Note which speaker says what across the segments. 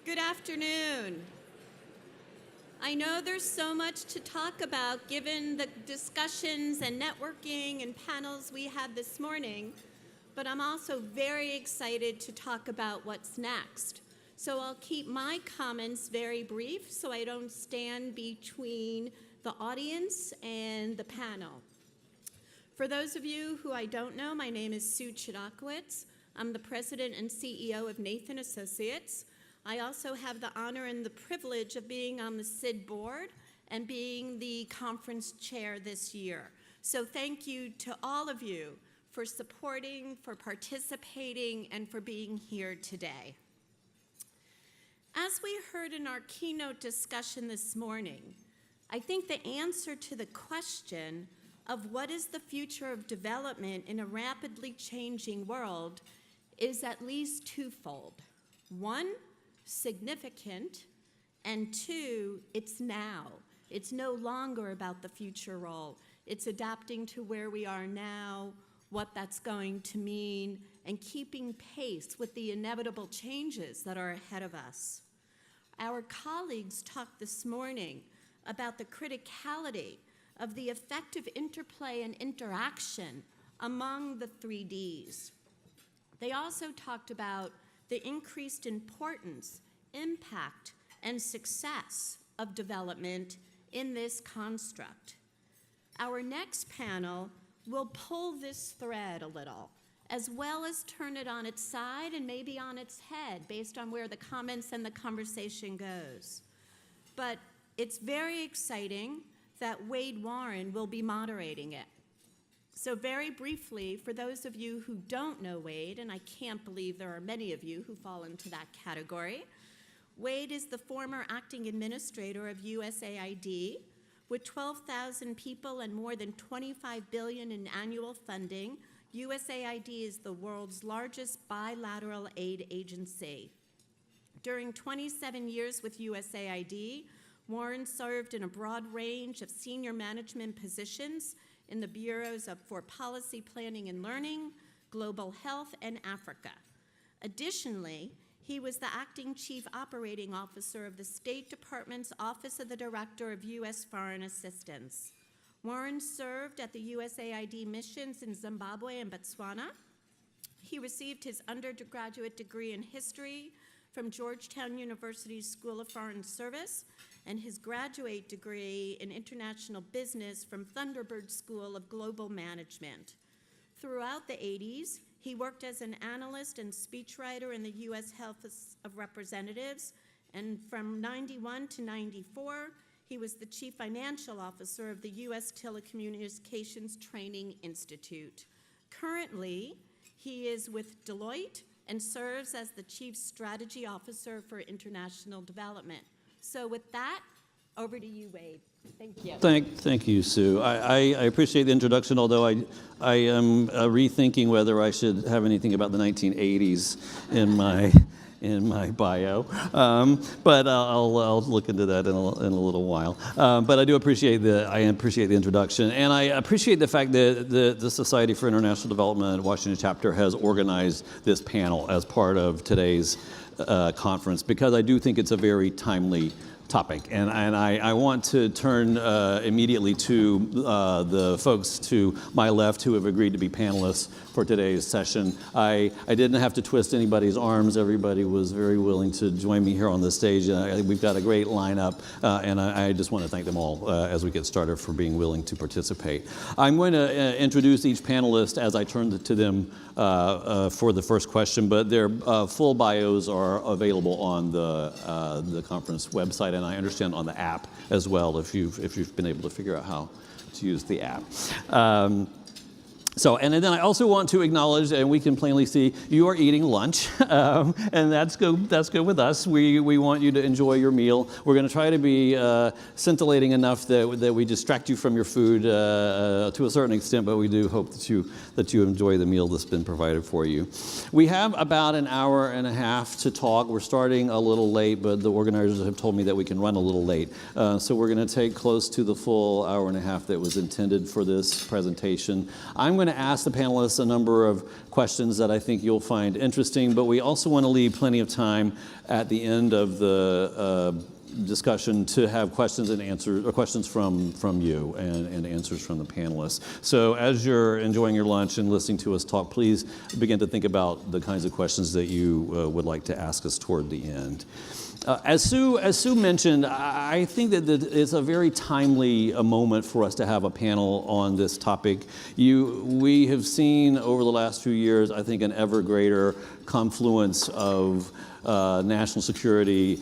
Speaker 1: Good afternoon. I know there's so much to talk about given the discussions and networking and panels we had this morning, but I'm also very excited to talk about what's next. So I'll keep my comments very brief so I don't stand between the audience and the panel. For those of you who I don't know, my name is Sue Chodakewitz. I'm the president and CEO of Nathan Associates. I also have the honor and the privilege of being on the SID board and being the conference chair this year. So thank you to all of you for supporting, for participating, and for being here today. As we heard in our keynote discussion this morning, I think the answer to the question of what is the future of development in a rapidly changing world is at least twofold. One, significant, and two, it's now. It's no longer about the future role. It's adapting to where we are now, what that's going to mean, and keeping pace with the inevitable changes that are ahead of us. Our colleagues talked this morning about the criticality of the effective interplay and interaction among the 3Ds. They also talked about the increased importance, impact, and success of development in this construct. Our next panel will pull this thread a little, as well as turn it on its side and maybe on its head based on where the comments and the conversation goes. But it's very exciting that Wade Warren will be moderating it. So very briefly, for those of you who don't know Wade, and I can't believe there are many of you who fall into that category, Wade is the former acting administrator of USAID. With 12,000 people and more than $25 billion in annual funding, USAID is the world's largest bilateral aid agency. During 27 years with USAID, Warren served in a broad range of senior management positions in the bureaus for policy planning and learning, global health, and Africa. Additionally, he was the acting chief operating officer of the State Department's Office of the Director of U.S. Foreign Assistance. Warren served at the USAID missions in Zimbabwe and Botswana. He received his undergraduate degree in history from Georgetown University's School of Foreign Service and his graduate degree in international business from Thunderbird School of Global Management. Throughout the 80s, he worked as an analyst and speechwriter in the U.S. House of Representatives, and from 91 to 94, he was the chief financial officer of the U.S. Telecommunications Training Institute. Currently, he is with Deloitte and serves as the chief strategy officer for international development. So with that, over to you, Wade. Thank you.
Speaker 2: Thank you, Sue. I appreciate the introduction, although I am rethinking whether I should have anything about the 1980s in my bio, but I'll look into that in a little while. But I do appreciate the introduction, and I appreciate the fact that the Society for International Development Washington chapter has organized this panel as part of today's conference, because I do think it's a very timely topic, and I want to turn immediately to the folks to my left who have agreed to be panelists for today's session. I didn't have to twist anybody's arms. Everybody was very willing to join me here on the stage. We've got a great lineup, and I just want to thank them all as we get started for being willing to participate. I'm going to introduce each panelist as I turn to them for the first question, but their full bios are available on the conference website, and I understand on the app as well, if you've been able to figure out how to use the app. And then I also want to acknowledge, and we can plainly see, you are eating lunch, and that's good with us. We want you to enjoy your meal. We're going to try to be scintillating enough that we distract you from your food to a certain extent, but we do hope that you enjoy the meal that's been provided for you. We have about an hour and a half to talk. We're starting a little late, but the organizers have told me that we can run a little late. So we're going to take close to the full hour and a half that was intended for this presentation. I'm going to ask the panelists a number of questions that I think you'll find interesting, but we also want to leave plenty of time at the end of the discussion to have questions and answers, or questions from you and answers from the panelists. So as you're enjoying your lunch and listening to us talk, please begin to think about the kinds of questions that you would like to ask us toward the end. As Sue mentioned, I think that it's a very timely moment for us to have a panel on this topic. We have seen over the last few years, I think, an ever greater confluence of national security,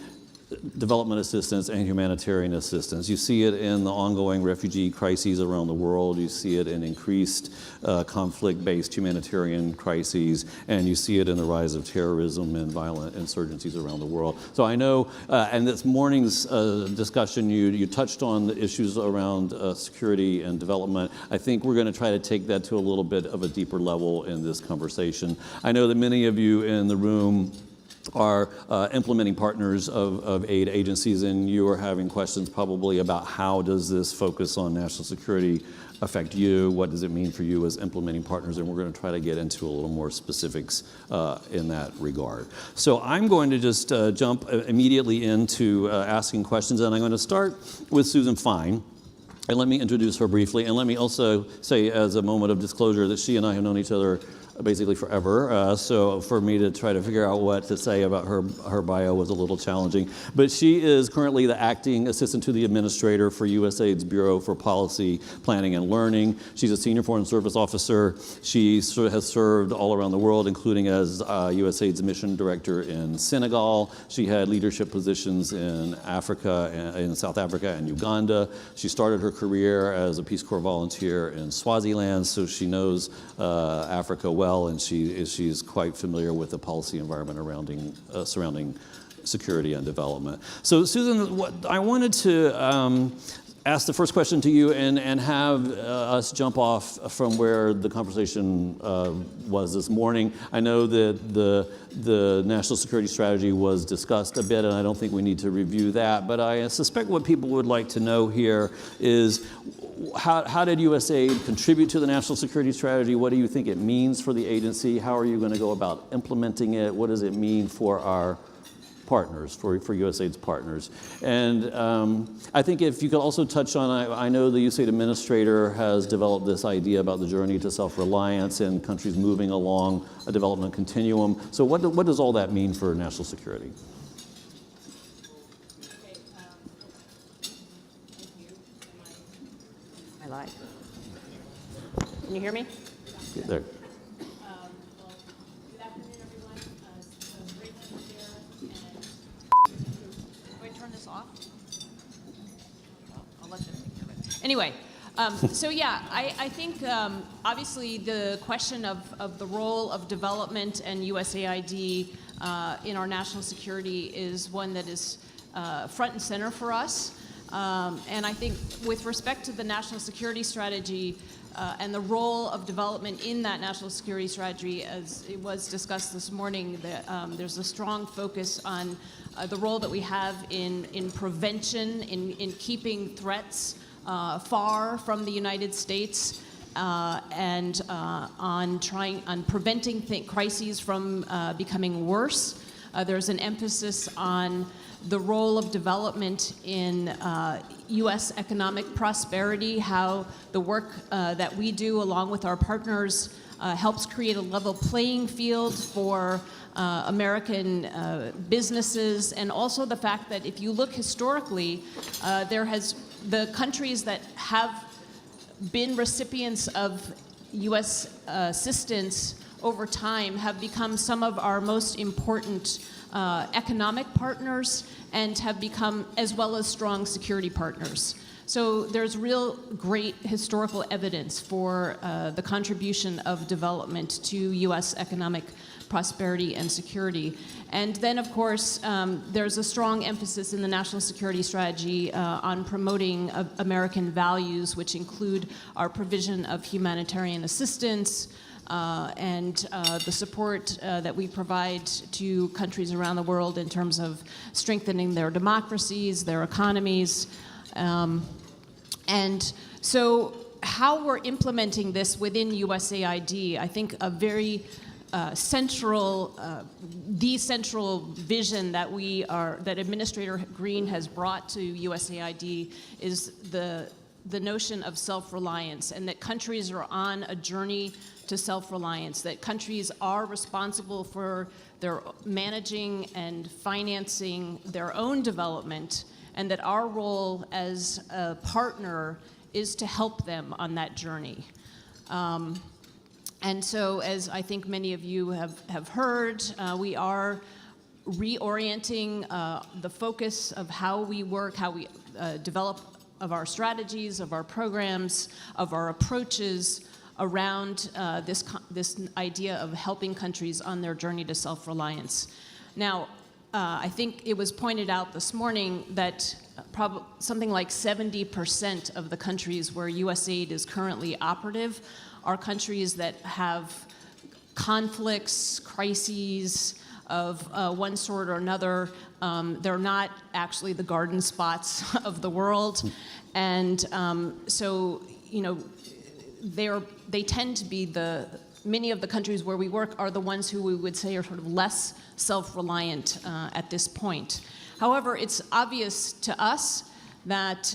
Speaker 2: development assistance, and humanitarian assistance. You see it in the ongoing refugee crises around the world. You see it in increased conflict-based humanitarian crises, and you see it in the rise of terrorism and violent insurgencies around the world. So I know, and this morning's discussion, you touched on the issues around security and development. I think we're going to try to take that to a little bit of a deeper level in this conversation. I know that many of you in the room are implementing partners of aid agencies, and you are having questions probably about how does this focus on national security affect you? What does it mean for you as implementing partners? And we're going to try to get into a little more specifics in that regard. So I'm going to just jump immediately into asking questions, and I'm going to start with Susan Fine. And let me introduce her briefly, and let me also say as a moment of disclosure that she and I have known each other basically forever, so for me to try to figure out what to say about her bio was a little challenging. But she is currently the acting assistant to the administrator for USAID's Bureau for Policy, Planning, and Learning. She's a senior foreign service officer. She has served all around the world, including as USAID's mission director in Senegal. She had leadership positions in Africa, in South Africa and Uganda. She started her career as a Peace Corps volunteer in Swaziland, so she knows Africa well, and she's quite familiar with the policy environment surrounding security and development. So Susan, I wanted to ask the first question to you and have us jump off from where the conversation was this morning. I know that the national security strategy was discussed a bit, and I don't think we need to review that, but I suspect what people would like to know here is how did USAID contribute to the national security strategy? What do you think it means for the agency? How are you going to go about implementing it? What does it mean for our partners, for USAID's partners? And I think if you could also touch on, I know the USAID administrator has developed this idea about the journey to self-reliance and countries moving along a development continuum. So what does all that mean for national security?
Speaker 3: Can you hear me?
Speaker 2: Yeah, there.
Speaker 3: Well, good afternoon, everyone. Great to be here. Do I turn this off? I'll let them take care of it. Anyway, so yeah, I think obviously the question of the role of development and USAID in our national security is one that is front and center for us. And I think with respect to the national security strategy and the role of development in that national security strategy, as it was discussed this morning, that there's a strong focus on the role that we have in prevention, in keeping threats far from the United States, and on preventing crises from becoming worse. There's an emphasis on the role of development in U.S. economic prosperity, how the work that we do along with our partners helps create a level playing field for American businesses, and also the fact that if you look historically, the countries that have been recipients of U.S. assistance over time have become some of our most important economic partners and have become as well as strong security partners. So there's real great historical evidence for the contribution of development to U.S. economic prosperity and security. And then, of course, there's a strong emphasis in the national security strategy on promoting American values, which include our provision of humanitarian assistance, and the support that we provide to countries around the world in terms of strengthening their democracies, their economies. And so how we're implementing this within USAID, I think a very the central vision that Administrator Green has brought to USAID is the notion of self-reliance, and that countries are on a journey to self-reliance, that countries are responsible for their managing and financing their own development, and that our role as a partner is to help them on that journey. And so, as I think many of you have heard, we are reorienting the focus of how we work, how we develop of our strategies, of our programs, of our approaches around this idea of helping countries on their journey to self-reliance. Now, I think it was pointed out this morning that something like 70% of the countries where USAID is currently operative are countries that have conflicts, crises of one sort or another. They're not actually the garden spots of the world. And so, you know, they tend to be many of the countries where we work are the ones who we would say are sort of less self-reliant at this point. However, it's obvious to us that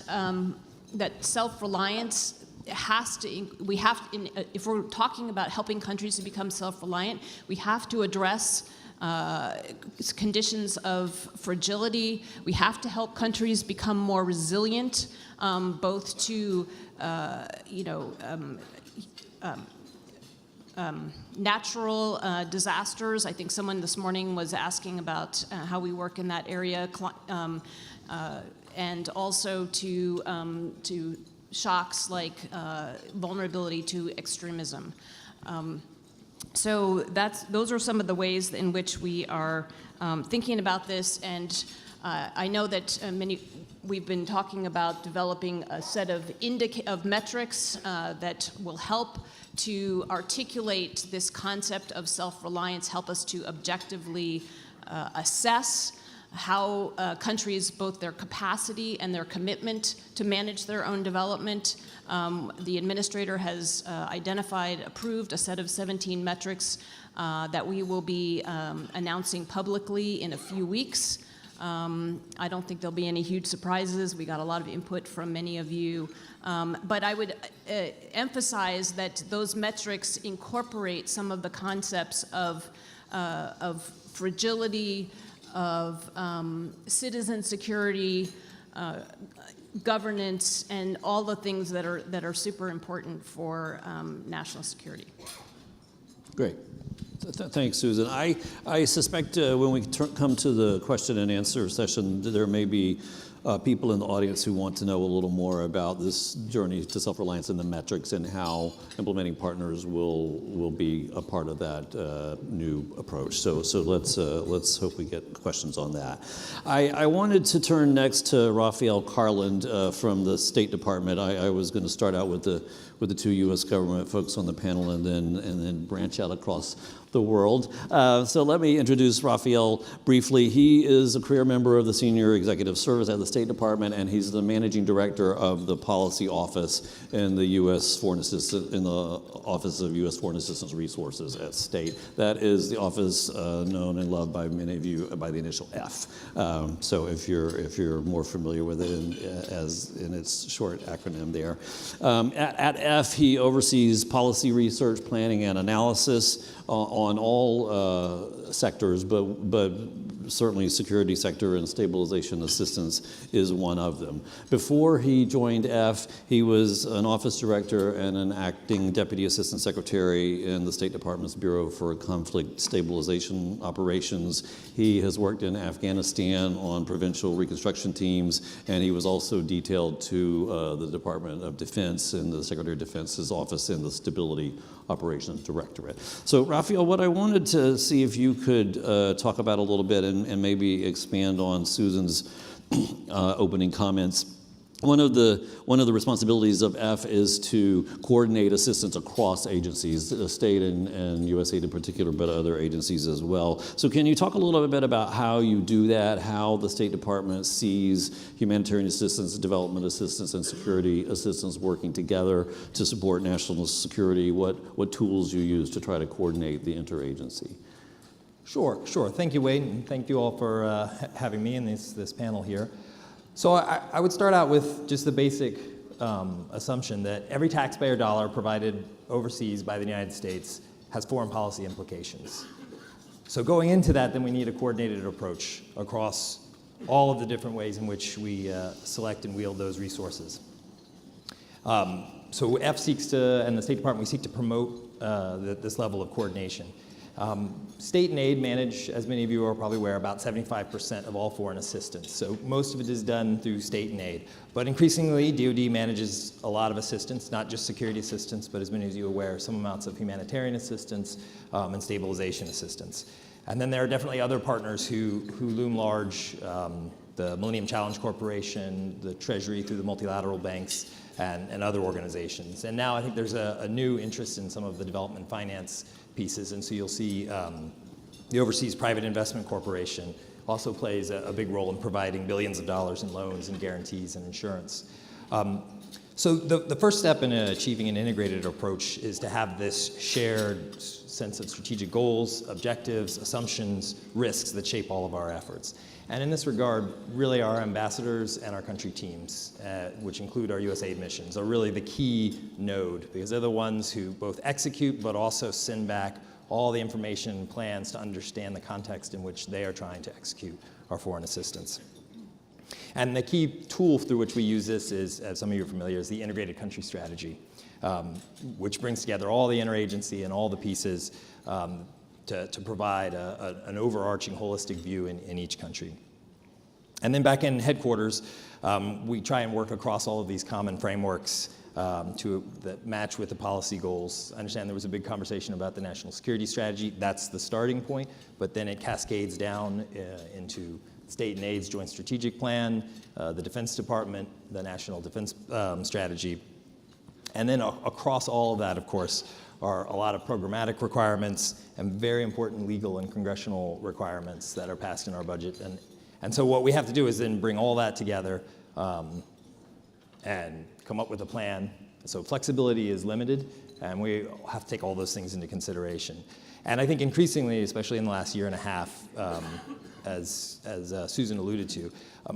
Speaker 3: that self-reliance if we're talking about helping countries to become self-reliant, we have to address conditions of fragility. We have to help countries become more resilient, both to, natural disasters. I think someone this morning was asking about how we work in that area, and also to shocks like vulnerability to extremism. So those are some of the ways in which we are thinking about this, and I know that we've been talking about developing a set of metrics that will help to articulate this concept of self-reliance, help us to objectively assess how countries, both their capacity and their commitment to manage their own development. The administrator has approved a set of 17 metrics that we will be announcing publicly in a few weeks. I don't think there'll be any huge surprises. We got a lot of input from many of you. But I would emphasize that those metrics incorporate some of the concepts of fragility, of citizen security, governance, and all the things that are super important for national security.
Speaker 2: Great. Thanks, Susan. I suspect when we come to the question and answer session, there may be people in the audience who want to know a little more about this journey to self-reliance and the metrics and how implementing partners will be a part of that new approach. So let's hope we get questions on that. I wanted to turn next to Raphael Carland from the State Department. I was going to start out with the two U.S. government folks on the panel and then branch out across the world. So let me introduce Raphael briefly. He is a career member of the Senior Executive Service at the State Department, and he's the Managing Director of the Policy Office in the U.S. Office of U.S. Foreign Assistance Resources at State. That is the office known and loved by many of you by the initial F. So if you're more familiar with it in its short acronym there. At F, he oversees policy research, planning, and analysis on all sectors, but certainly security sector and stabilization assistance is one of them. Before he joined F, he was an office director and an acting deputy assistant secretary in the State Department's Bureau for Conflict Stabilization Operations. He has worked in Afghanistan on provincial reconstruction teams, and he was also detailed to the Department of Defense and the Secretary of Defense's office in the Stability Operations Directorate. So, Raphael, what I wanted to see if you could talk about a little bit and maybe expand on Susan's opening comments one of the responsibilities of F is to coordinate assistance across agencies, the state and USAID in particular, but other agencies as well. So can you talk a little bit about how you do that, how the State Department sees humanitarian assistance, development assistance, and security assistance working together to support national security, what tools you use to try to coordinate the interagency?
Speaker 4: Sure. Thank you, Wade, and thank you all for having me in this panel here. So I would start out with just the basic assumption that every taxpayer dollar provided overseas by the United States has foreign policy implications. So going into that, then we need a coordinated approach across all of the different ways in which we select and wield those resources. So F seeks to, and the State Department, we seek to promote this level of coordination. State and aid manage, as many of you are probably aware, about 75% of all foreign assistance. So most of it is done through state and aid. But increasingly, DoD manages a lot of assistance, not just security assistance, but as many of you are aware, some amounts of humanitarian assistance and stabilization assistance. And then there are definitely other partners who loom large, the Millennium Challenge Corporation, the Treasury through the multilateral banks, and other organizations. And now I think there's a new interest in some of the development finance pieces, and so you'll see the Overseas Private Investment Corporation also plays a big role in providing billions of dollars in loans and guarantees and insurance. So the first step in achieving an integrated approach is to have this shared sense of strategic goals, objectives, assumptions, risks that shape all of our efforts. And in this regard, really our ambassadors and our country teams, which include our USAID missions, are really the key node, because they're the ones who both execute but also send back all the information and plans to understand the context in which they are trying to execute our foreign assistance. And the key tool through which we use this is, as some of you are familiar, is the integrated country strategy, which brings together all the interagency and all the pieces to provide an overarching holistic view in each country. And then back in headquarters, we try and work across all of these common frameworks that match with the policy goals. I understand there was a big conversation about the national security strategy. That's the starting point, but then it cascades down into state and aid's joint strategic plan, the Defense Department, the national defense strategy. And then across all of that, of course, are a lot of programmatic requirements and very important legal and congressional requirements that are passed in our budget. And so what we have to do is then bring all that together and come up with a plan. So flexibility is limited, and we have to take all those things into consideration. And I think increasingly, especially in the last year and a half, as Susan alluded to,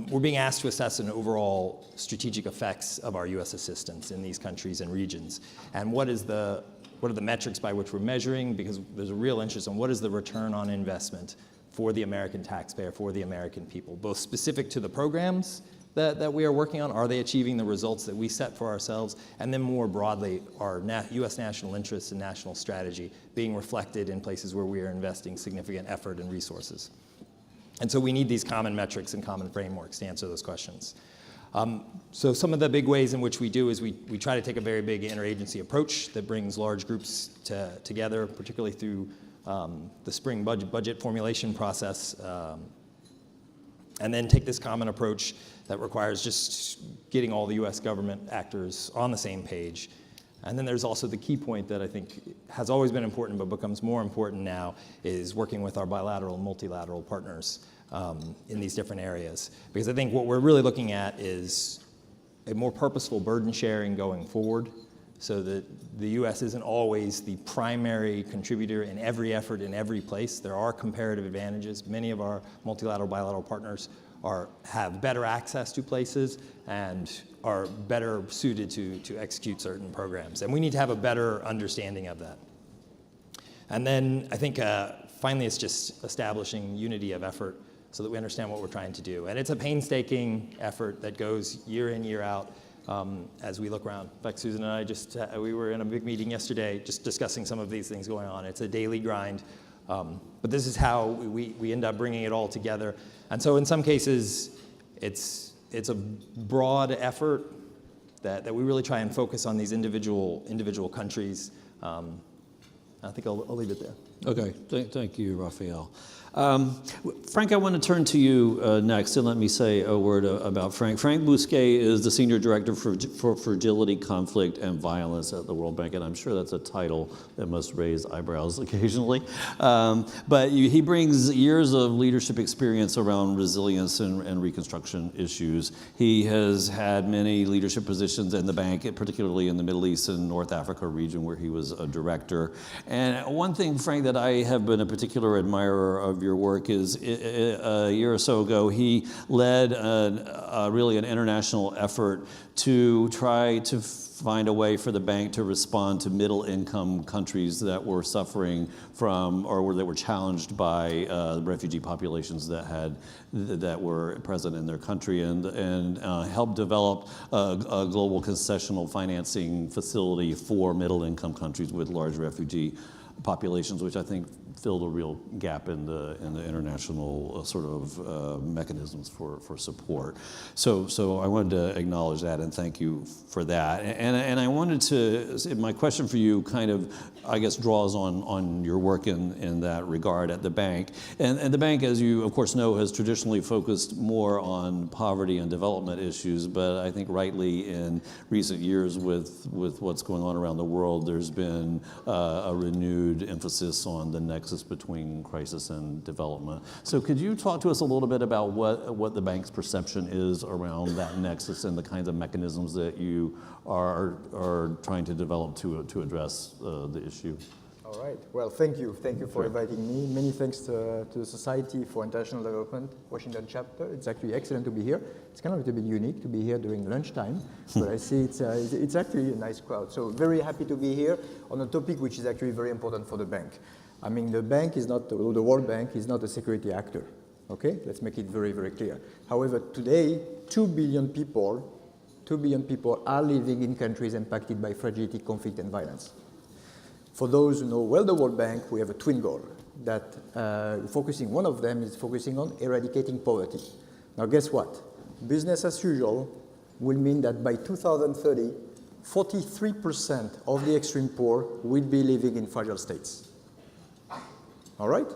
Speaker 4: we're being asked to assess an overall strategic effects of our U.S. assistance in these countries and regions. And what are the metrics by which we're measuring? Because there's a real interest in what is the return on investment for the American taxpayer, for the American people, both specific to the programs that we are working on. Are they achieving the results that we set for ourselves? And then more broadly, our U.S. national interests and national strategy being reflected in places where we are investing significant effort and resources. And so we need these common metrics and common frameworks to answer those questions. So some of the big ways in which we do is we try to take a very big interagency approach that brings large groups together, particularly through the spring budget formulation process, and then take this common approach that requires just getting all the U.S. government actors on the same page. And then there's also the key point that I think has always been important but becomes more important now, is working with our bilateral and multilateral partners in these different areas. Because I think what we're really looking at is a more purposeful burden sharing going forward, so that the U.S. isn't always the primary contributor in every effort in every place. There are comparative advantages. Many of our multilateral, bilateral partners have better access to places and are better suited to execute certain programs. And we need to have a better understanding of that. And then I think finally it's just establishing unity of effort so that we understand what we're trying to do. And it's a painstaking effort that goes year in, year out as we look around. In fact, Susan and I we were in a big meeting yesterday just discussing some of these things going on. It's a daily grind. But this is how we end up bringing it all together. And so in some cases, it's a broad effort that we really try and focus on these individual countries. I think I'll leave it there.
Speaker 2: Okay, thank you, Raphael. Franck, I want to turn to you next, and let me say a word about Franck. Franck Bousquet is the Senior Director for Fragility, Conflict, and Violence at the World Bank, and I'm sure that's a title that must raise eyebrows occasionally. But he brings years of leadership experience around resilience and reconstruction issues. He has had many leadership positions in the bank, particularly in the Middle East and North Africa region, where he was a director. And one thing, Franck, that I have been a particular admirer of your work is a year or so ago, he led really an international effort to try to find a way for the bank to respond to middle-income countries that were suffering from, or that were challenged by refugee populations that were present in their country, and help develop a global concessional financing facility for middle-income countries with large refugee populations, which I think filled a real gap in the international sort of mechanisms for support. So I wanted to acknowledge that and thank you for that. And I wanted to, my question for you kind of, I guess, draws on your work in that regard at the bank. And the bank, as you of course know, has traditionally focused more on poverty and development issues, but I think rightly in recent years with what's going on around the world, there's been a renewed emphasis on the nexus between crisis and development. So could you talk to us a little bit about what the bank's perception is around that nexus and the kinds of mechanisms that you are trying to develop to address the issue?
Speaker 5: All right. Well, thank you. Thank you for inviting me. Many thanks to the Society for International Development, Washington chapter. It's actually excellent to be here. It's kind of a little bit unique to be here during lunchtime, but I see it's actually a nice crowd. So very happy to be here on a topic which is actually very important for the bank. I mean, the bank is not, the World Bank is not a security actor. Okay? Let's make it very, very clear. However, today, 2 billion people are living in countries impacted by fragility, conflict, and violence. For those who know well the World Bank, we have a twin goal that one of them is focusing on eradicating poverty. Now guess what? Business as usual will mean that by 2030, 43% of the extreme poor will be living in fragile states. All right?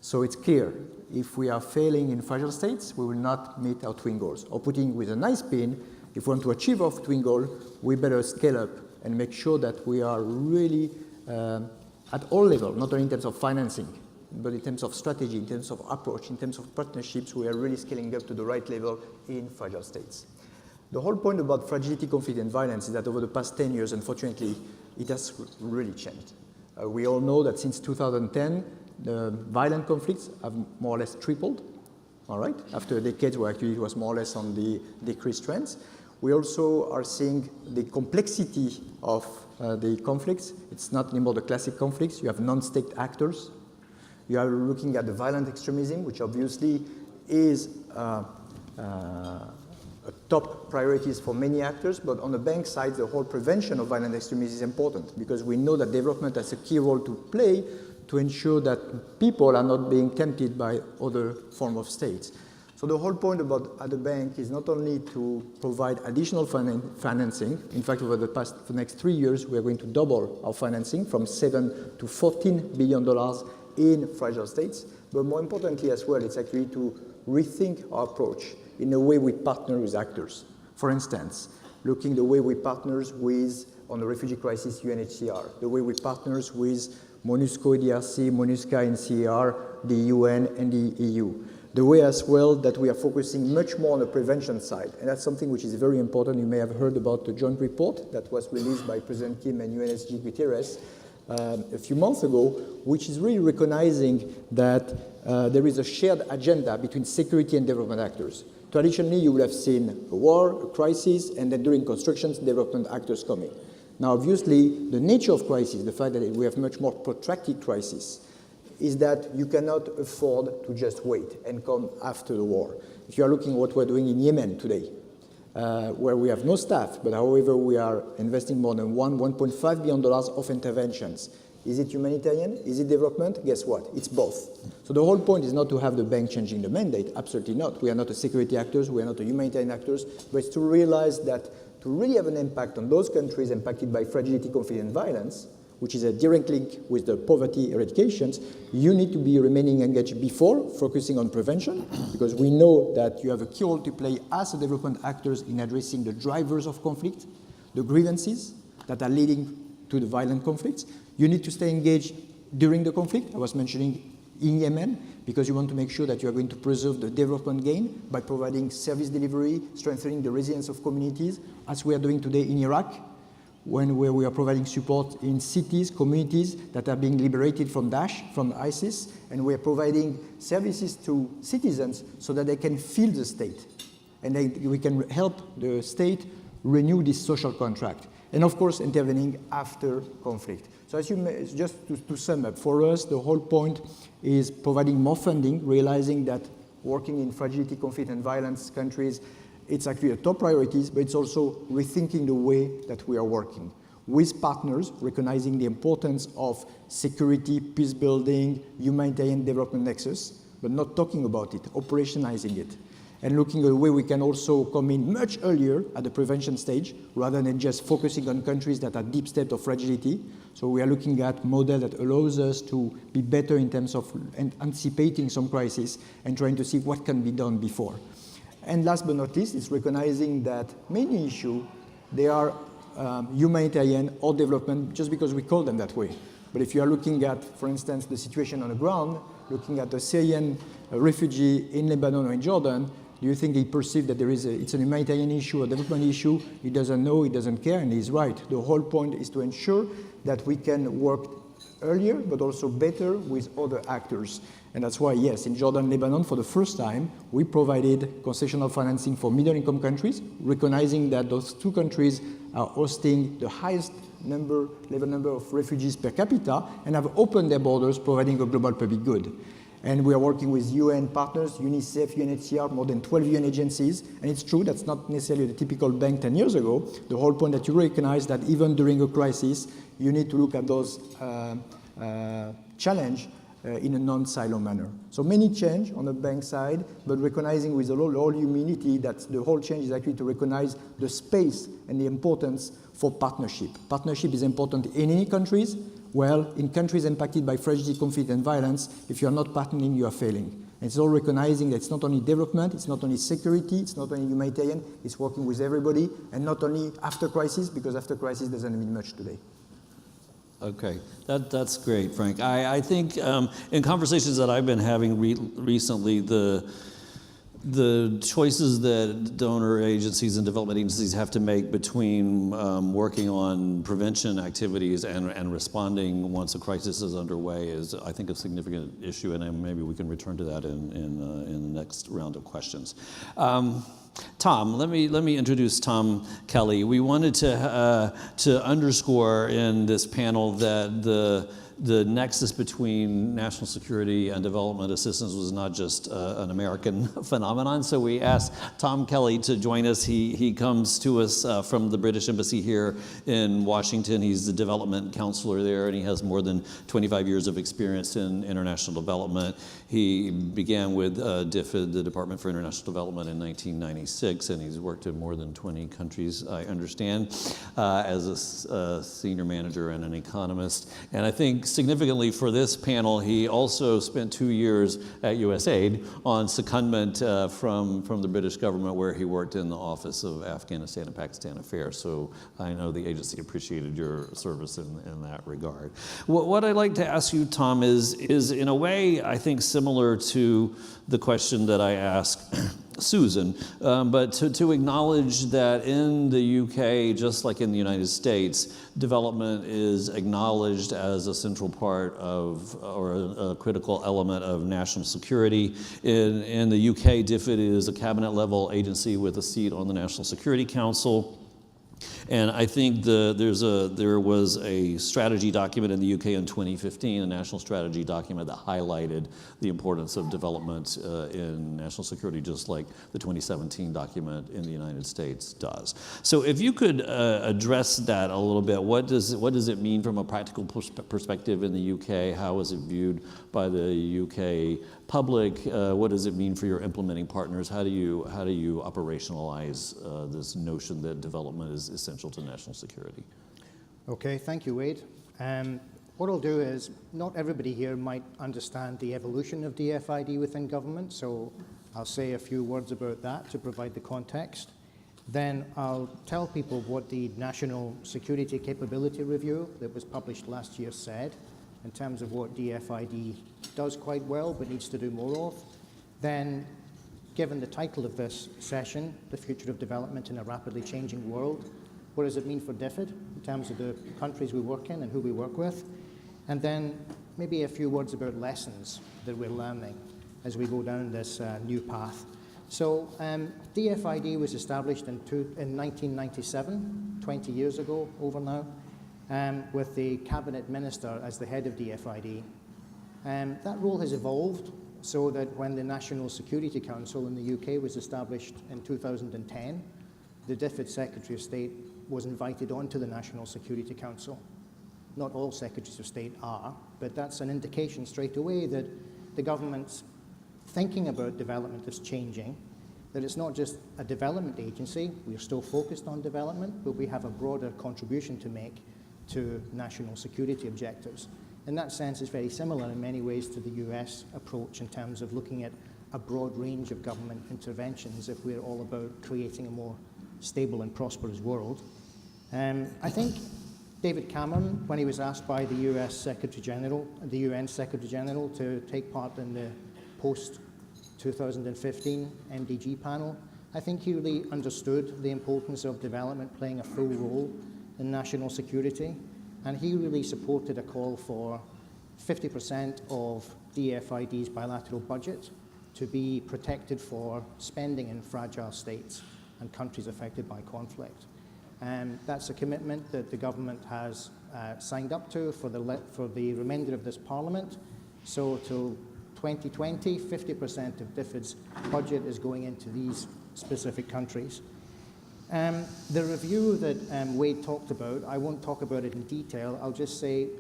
Speaker 5: So it's clear, if we are failing in fragile states, we will not meet our twin goals. Or putting with a nice spin, if we want to achieve our twin goal, we better scale up and make sure that we are really at all levels, not only in terms of financing, but in terms of strategy, in terms of approach, in terms of partnerships, we are really scaling up to the right level in fragile states. The whole point about fragility, conflict, and violence is that over the past 10 years, unfortunately, it has really changed. We all know that since 2010, the violent conflicts have more or less tripled, all right, after decades where actually it was more or less on the decreased trends. We also are seeing the complexity of the conflicts. It's not anymore the classic conflicts. You have non-state actors. You are looking at the violent extremism, which obviously is a top priorities for many actors, but on the bank side, the whole prevention of violent extremism is important because we know that development has a key role to play to ensure that people are not being tempted by other forms of states. So the whole point about at the bank is not only to provide additional financing. In fact, over the next 3 years, we are going to double our financing from $7 to $14 billion in fragile states. But more importantly as well, it's actually to rethink our approach in the way we partner with actors. For instance, looking the way we partner with, on the refugee crisis, UNHCR, the way we partner with MONUSCO, DRC, MONUSCA in CAR, the UN, and the EU. The way as well that we are focusing much more on the prevention side. And that's something which is very important. You may have heard about the joint report that was released by President Kim and UNSG Guterres a few months ago, which is really recognizing that there is a shared agenda between security and development actors. Traditionally, you would have seen a war, a crisis, and then during construction, development actors coming. Now, obviously, the nature of crisis, the fact that we have much more protracted crisis, is that you cannot afford to just wait and come after the war. If you are looking at what we're doing in Yemen today, where we have no staff, but however we are investing more than $1.5 billion of interventions. Is it humanitarian? Is it development? Guess what? It's both. So the whole point is not to have the bank changing the mandate. Absolutely not. We are not a security actors. We are not a humanitarian actors. But it's to realize that to really have an impact on those countries impacted by fragility, conflict, and violence, which is a direct link with the poverty eradications, you need to be remaining engaged before, focusing on prevention, because we know that you have a key role to play as a development actors in addressing the drivers of conflict, the grievances that are leading to the violent conflicts. You need to stay engaged during the conflict. I was mentioning in Yemen, because you want to make sure that you are going to preserve the development gain by providing service delivery, strengthening the resilience of communities, as we are doing today in Iraq, where we are providing support in cities, communities that are being liberated from Daesh, from ISIS, and we are providing services to citizens so that they can feel the state, and we can help the state renew this social contract. And of course, intervening after conflict. So just to sum up, for us, the whole point is providing more funding, realizing that working in fragility, conflict, and violence countries, it's actually a top priority, but it's also rethinking the way that we are working with partners, recognizing the importance of security, peace building, humanitarian development nexus, but not talking about it, operationalizing it. And looking at the way we can also come in much earlier at the prevention stage, rather than just focusing on countries that are deep state of fragility. So we are looking at model that allows us to be better in terms of anticipating some crisis and trying to see what can be done before. And last but not least, it's recognizing that many issues, they are humanitarian or development just because we call them that way. But if you are looking at, for instance, the situation on the ground, looking at the Syrian refugee in Lebanon or in Jordan, do you think he perceives that it's a humanitarian issue, a development issue? He doesn't know, he doesn't care, and he's right. The whole point is to ensure that we can work earlier, but also better with other actors. And that's why, yes, in Jordan, Lebanon, for the first time, we provided concessional financing for middle-income countries, recognizing that those two countries are hosting the highest level number of refugees per capita, and have opened their borders, providing a global public good. And we are working with UN partners, UNICEF, UNHCR, more than 12 UN agencies. And it's true, that's not necessarily the typical bank 10 years ago. The whole point that you recognize that even during a crisis, you need to look at those challenges in a non-silo manner. So many change on the bank side, but recognizing with all humanity that the whole change is actually to recognize the space and the importance for partnership. Partnership is important in any countries. Well, in countries impacted by fragility, conflict, and violence, if you are not partnering, you are failing. And it's all recognizing that it's not only development, it's not only security, it's not only humanitarian, it's working with everybody, and not only after crisis, because after crisis doesn't mean much today.
Speaker 2: Okay, that's great, Franck. I think in conversations that I've been having recently, the choices that donor agencies and development agencies have to make between working on prevention activities and responding once a crisis is underway is, I think, a significant issue, and maybe we can return to that in the next round of questions. Tom, let me introduce Tom Kelly. We wanted to underscore in this panel that the nexus between national security and development assistance was not just an American phenomenon. So we asked Tom Kelly to join us. He comes to us from the British Embassy here in Washington. He's the development counselor there, and he has more than 25 years of experience in international development. He began with DFID, the Department for International Development, in 1996, and he's worked in more than 20 countries, I understand, as a senior manager and an economist. And I think significantly for this panel, he also spent 2 years at USAID on secondment from the British government, where he worked in the Office of Afghanistan and Pakistan Affairs. So I know the agency appreciated your service in that regard. What I'd like to ask you, Tom, is in a way, I think, similar to the question that I asked Susan, but to acknowledge that in the UK, just like in the United States, development is acknowledged as a central part of, or a critical element of national security. In the UK, DFID is a cabinet-level agency with a seat on the National Security Council. And I think there was a strategy document in the UK in 2015, a national strategy document that highlighted the importance of development in national security, just like the 2017 document in the United States does. So if you could address that a little bit, what does it mean from a practical perspective in the UK? How is it viewed by the UK public? What does it mean for your implementing partners? How do you operationalize this notion that development is essential to national security?
Speaker 6: Okay, thank you, Wade. What I'll do is, not everybody here might understand the evolution of DFID within government, so I'll say a few words about that to provide the context. Then I'll tell people what the National Security Capability Review that was published last year said in terms of what DFID does quite well but needs to do more of. Then, given the title of this session, The Future of Development in a Rapidly Changing World, what does it mean for DFID in terms of the countries we work in and who we work with? And then maybe a few words about lessons that we're learning as we go down this new path. So DFID was established in 1997, 20 years ago, over now, with the cabinet minister as the head of DFID. That role has evolved so that when the National Security Council in the UK was established in 2010, the DFID Secretary of State was invited onto the National Security Council. Not all Secretaries of State are, but that's an indication straight away that the government's thinking about development is changing, that it's not just a development agency, we're still focused on development, but we have a broader contribution to make to national security objectives. In that sense, it's very similar in many ways to the US approach in terms of looking at a broad range of government interventions if we're all about creating a more stable and prosperous world. I think David Cameron, when he was asked by the US Secretary General, the UN Secretary General to take part in the post-2015 MDG panel, I think he really understood the importance of development playing a full role in national security, and he really supported a call for 50% of DFID's bilateral budget to be protected for spending in fragile states and countries affected by conflict. That's a commitment that the government has signed up to for the remainder of this Parliament. So till 2020, 50% of DFID's budget is going into these specific countries. The review that Wade talked about, I won't talk about it in detail. I'll just say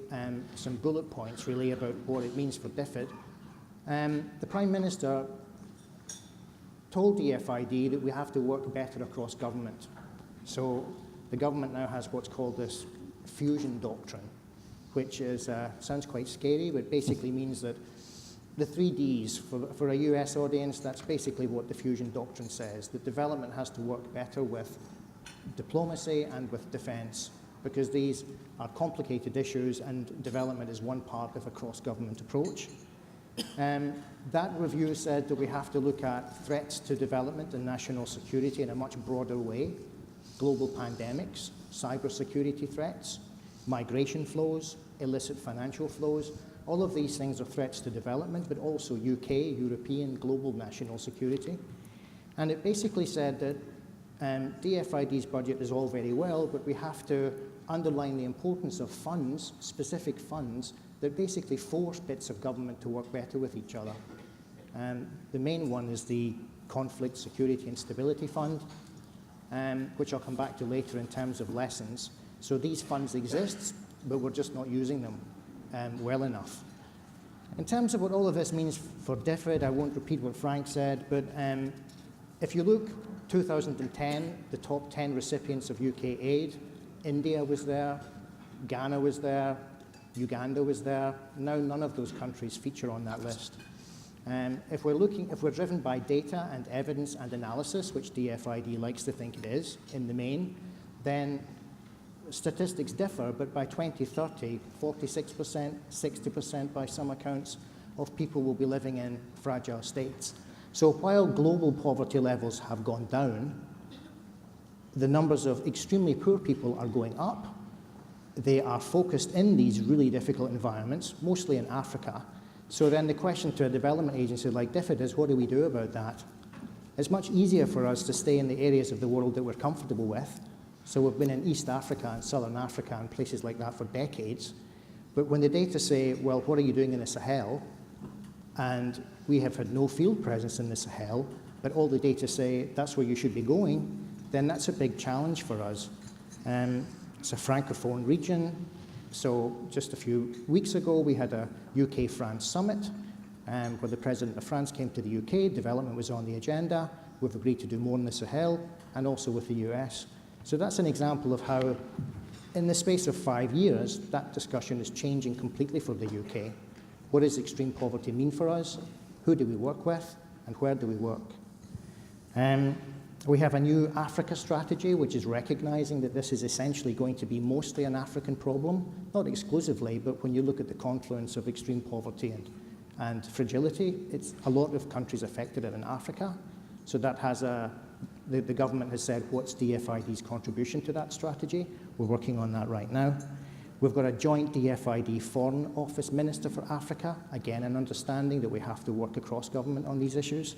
Speaker 6: some bullet points really about what it means for DFID. The Prime Minister told DFID that we have to work better across government. So the government now has what's called this fusion doctrine, which is, sounds quite scary, but basically means that the 3 Ds, for a US audience, that's basically what the fusion doctrine says, that development has to work better with diplomacy and with defense, because these are complicated issues and development is one part of a cross-government approach. That review said that we have to look at threats to development and national security in a much broader way. Global pandemics, cybersecurity threats, migration flows, illicit financial flows. All of these things are threats to development, but also UK, European, global national security. And it basically said that DFID's budget is all very well, but we have to underline the importance of funds, specific funds, that basically force bits of government to work better with each other. The main one is the Conflict, Security and Stability Fund, which I'll come back to later in terms of lessons. So these funds exist, but we're just not using them well enough. In terms of what all of this means for DFID, I won't repeat what Frank said, but if you look 2010, the top 10 recipients of UK aid, India was there, Ghana was there, Uganda was there. Now none of those countries feature on that list. If we're driven by data and evidence and analysis, which DFID likes to think it is in the main, then statistics differ, but by 2030, 46%, 60% by some accounts of people will be living in fragile states. So while global poverty levels have gone down, the numbers of extremely poor people are going up. They are focused in these really difficult environments, mostly in Africa. So then the question to a development agency like DFID is, what do we do about that? It's much easier for us to stay in the areas of the world that we're comfortable with. So we've been in East Africa and Southern Africa and places like that for decades. But when the data say, well, what are you doing in the Sahel? And we have had no field presence in the Sahel, but all the data say that's where you should be going, then that's a big challenge for us. It's a francophone region. So just a few weeks ago, we had a UK-France summit where the President of France came to the UK. Development was on the agenda. We've agreed to do more in the Sahel and also with the US. So that's an example of how in the space of 5 years, that discussion is changing completely for the UK. What does extreme poverty mean for us? Who do we work with? And where do we work? We have a new Africa strategy, which is recognizing that this is essentially going to be mostly an African problem, not exclusively, but when you look at the confluence of extreme poverty and fragility, it's a lot of countries affected in Africa. So that has the government has said, what's DFID's contribution to that strategy? We're working on that right now. We've got a joint DFID Foreign Office Minister for Africa, again, an understanding that we have to work across government on these issues.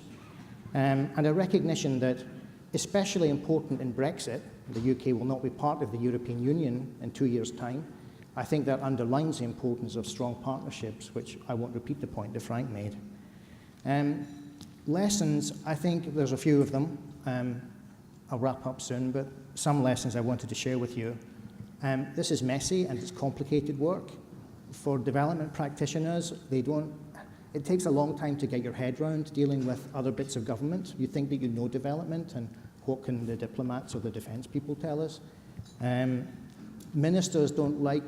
Speaker 6: And a recognition that, especially important in Brexit, the UK will not be part of the European Union in 2 years' time. I think that underlines the importance of strong partnerships, which I won't repeat the point that Frank made. Lessons, I think there's a few of them. I'll wrap up soon, but some lessons I wanted to share with you. This is messy and it's complicated work. For development practitioners, it takes a long time to get your head around dealing with other bits of government. You think that you know development and what can the diplomats or the defense people tell us. Ministers don't like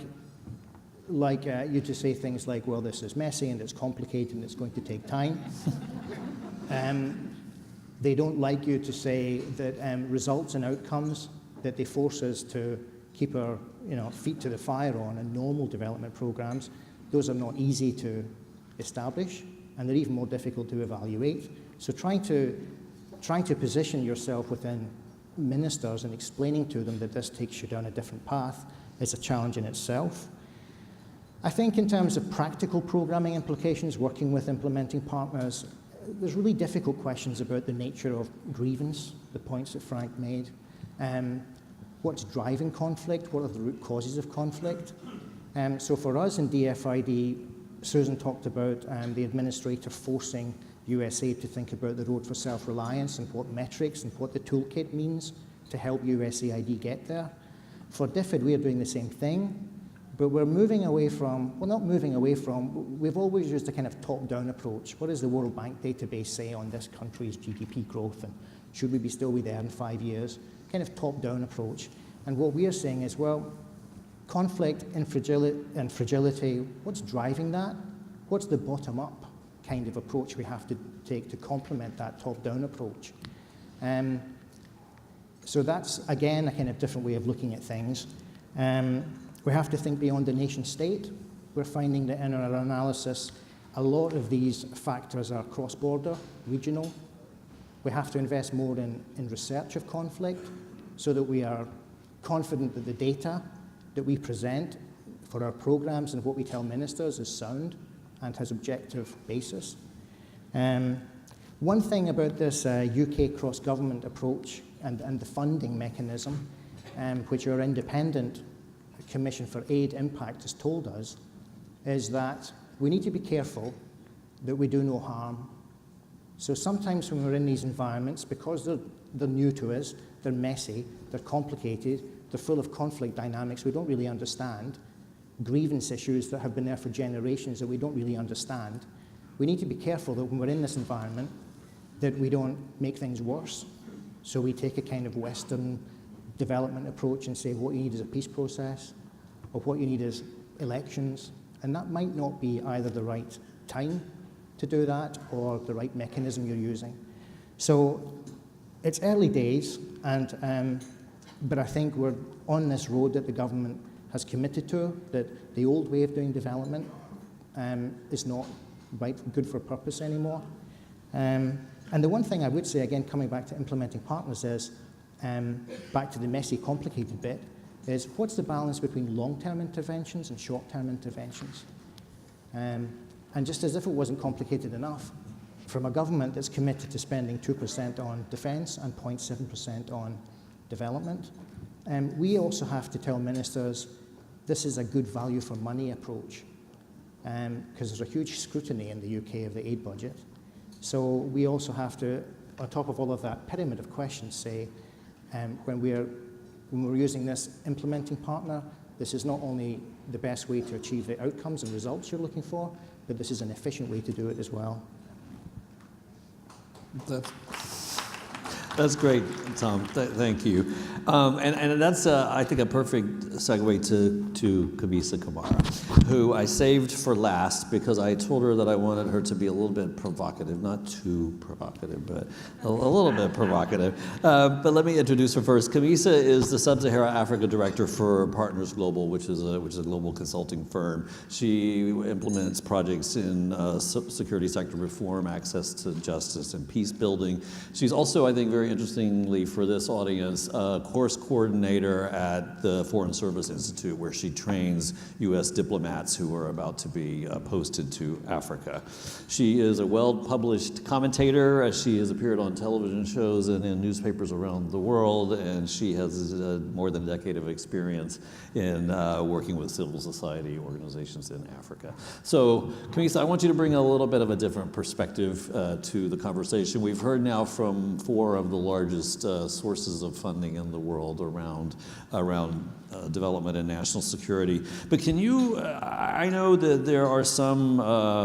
Speaker 6: you to say things like, well, this is messy and it's complicated and it's going to take time. They don't like you to say that results and outcomes that they force us to keep our feet to the fire on in normal development programs, those are not easy to establish, and they're even more difficult to evaluate. So trying to position yourself within ministers and explaining to them that this takes you down a different path is a challenge in itself. I think in terms of practical programming implications, working with implementing partners, there's really difficult questions about the nature of grievance, the points that Frank made. What's driving conflict? What are the root causes of conflict? So for us in DFID, Susan talked about the administrator forcing USA to think about the road for self-reliance and what metrics and what the toolkit means to help USAID get there. For DFID, we are doing the same thing, but we're moving away from, well, not moving away from, we've always used a kind of top-down approach. What does the World Bank database say on this country's GDP growth, and should we still be there in 5 years? Kind of top-down approach. And what we are saying is, well, conflict and fragility, what's driving that? What's the bottom-up kind of approach we have to take to complement that top-down approach? So that's, again, a kind of different way of looking at things. We have to think beyond the nation state. We're finding that in our analysis, a lot of these factors are cross-border, regional. We have to invest more in research of conflict so that we are confident that the data that we present for our programs and what we tell ministers is sound and has objective basis. One thing about this UK cross-government approach and the funding mechanism, which our independent Commission for Aid Impact has told us, is that we need to be careful that we do no harm. So sometimes when we're in these environments, because they're new to us, they're messy, they're complicated, they're full of conflict dynamics we don't really understand, grievance issues that have been there for generations that we don't really understand, we need to be careful that when we're in this environment that we don't make things worse. So we take a kind of Western development approach and say what you need is a peace process or what you need is elections, and that might not be either the right time to do that or the right mechanism you're using. So it's early days, but I think we're on this road that the government has committed to, that the old way of doing development is not right, good for purpose anymore. And the one thing I would say, again, coming back to implementing partners is, back to the messy, complicated bit, is what's the balance between long-term interventions and short-term interventions? And just as if it wasn't complicated enough, from a government that's committed to spending 2% on defence and 0.7% on development, we also have to tell ministers this is a good value for money approach, because there's a huge scrutiny in the UK of the aid budget. So we also have to, on top of all of that pyramid of questions, say, when we're using this implementing partner, this is not only the best way to achieve the outcomes and results you're looking for, but this is an efficient way to do it as well.
Speaker 2: That's great, Tom. Thank you. And that's, I think, a perfect segue to Kamissa Camara, who I saved for last because I told her that I wanted her to be a little bit provocative, not too provocative, but a little bit provocative. But let me introduce her first. Kamissa is the Sub-Saharan Africa Director for PartnersGlobal, which is a global consulting firm. She implements projects in security sector reform, access to justice, and peace building. She's also, I think, very interestingly for this audience, a course coordinator at the Foreign Service Institute, where she trains U.S. diplomats who are about to be posted to Africa. She is a well-published commentator. She has appeared on television shows and in newspapers around the world, and she has more than a decade of experience in working with civil society organizations in Africa. So, Kamissa, I want you to bring a little bit of a different perspective to the conversation. We've heard now from 4 of the largest sources of funding in the world around development and national security. But can you, I know that there are some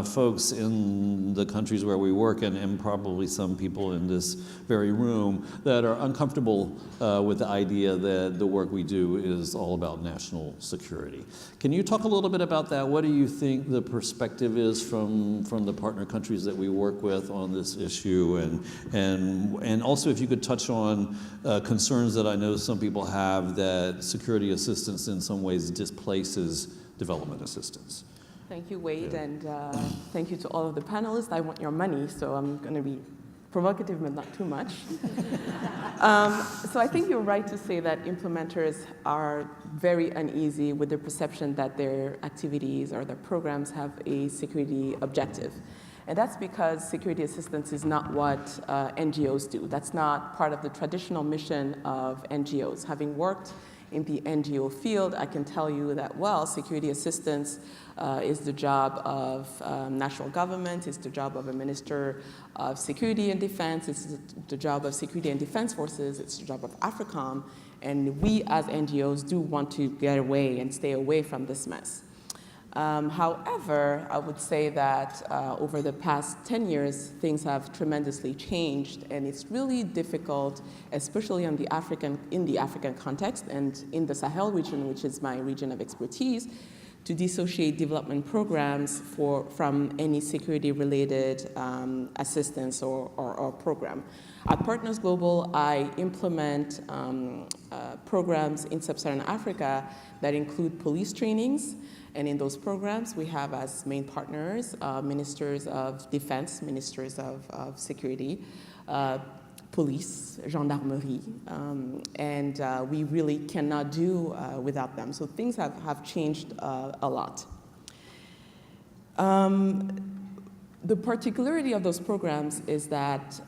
Speaker 2: folks in the countries where we work and probably some people in this very room that are uncomfortable with the idea that the work we do is all about national security. Can you talk a little bit about that? What do you think the perspective is from the partner countries that we work with on this issue? And also if you could touch on concerns that I know some people have that security assistance in some ways displaces development assistance.
Speaker 7: Thank you, Wade, and thank you to all of the panelists. I want your money, so I'm going to be provocative, but not too much. So I think you're right to say that implementers are very uneasy with the perception that their activities or their programs have a security objective. And that's because security assistance is not what NGOs do. That's not part of the traditional mission of NGOs. Having worked in the NGO field, I can tell you that, well, security assistance is the job of national government, it's the job of a minister of security and defense, it's the job of security and defense forces, it's the job of AFRICOM, and we as NGOs do want to get away and stay away from this mess. However, I would say that over the past 10 years, things have tremendously changed, and it's really difficult, especially in the African context and in the Sahel region, which is my region of expertise, to dissociate development programs from any security-related assistance or program. At PartnersGlobal, I implement programs in Sub-Saharan Africa that include police trainings. And in those programs, we have as main partners ministers of defense, ministers of security, police, gendarmerie, and we really cannot do without them. So things have changed a lot. The particularity of those programs is that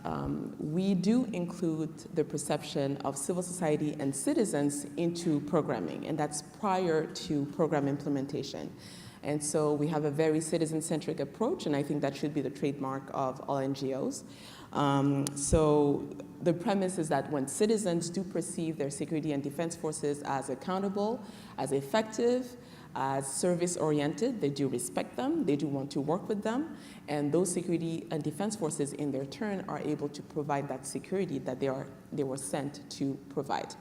Speaker 7: we do include the perception of civil society and citizens into programming, and that's prior to program implementation. And so we have a very citizen-centric approach, and I think that should be the trademark of all NGOs. So the premise is that when citizens do perceive their security and defense forces as accountable, as effective, as service-oriented, they do respect them, they do want to work with them, and those security and defense forces in their turn are able to provide that security that they were sent to provide.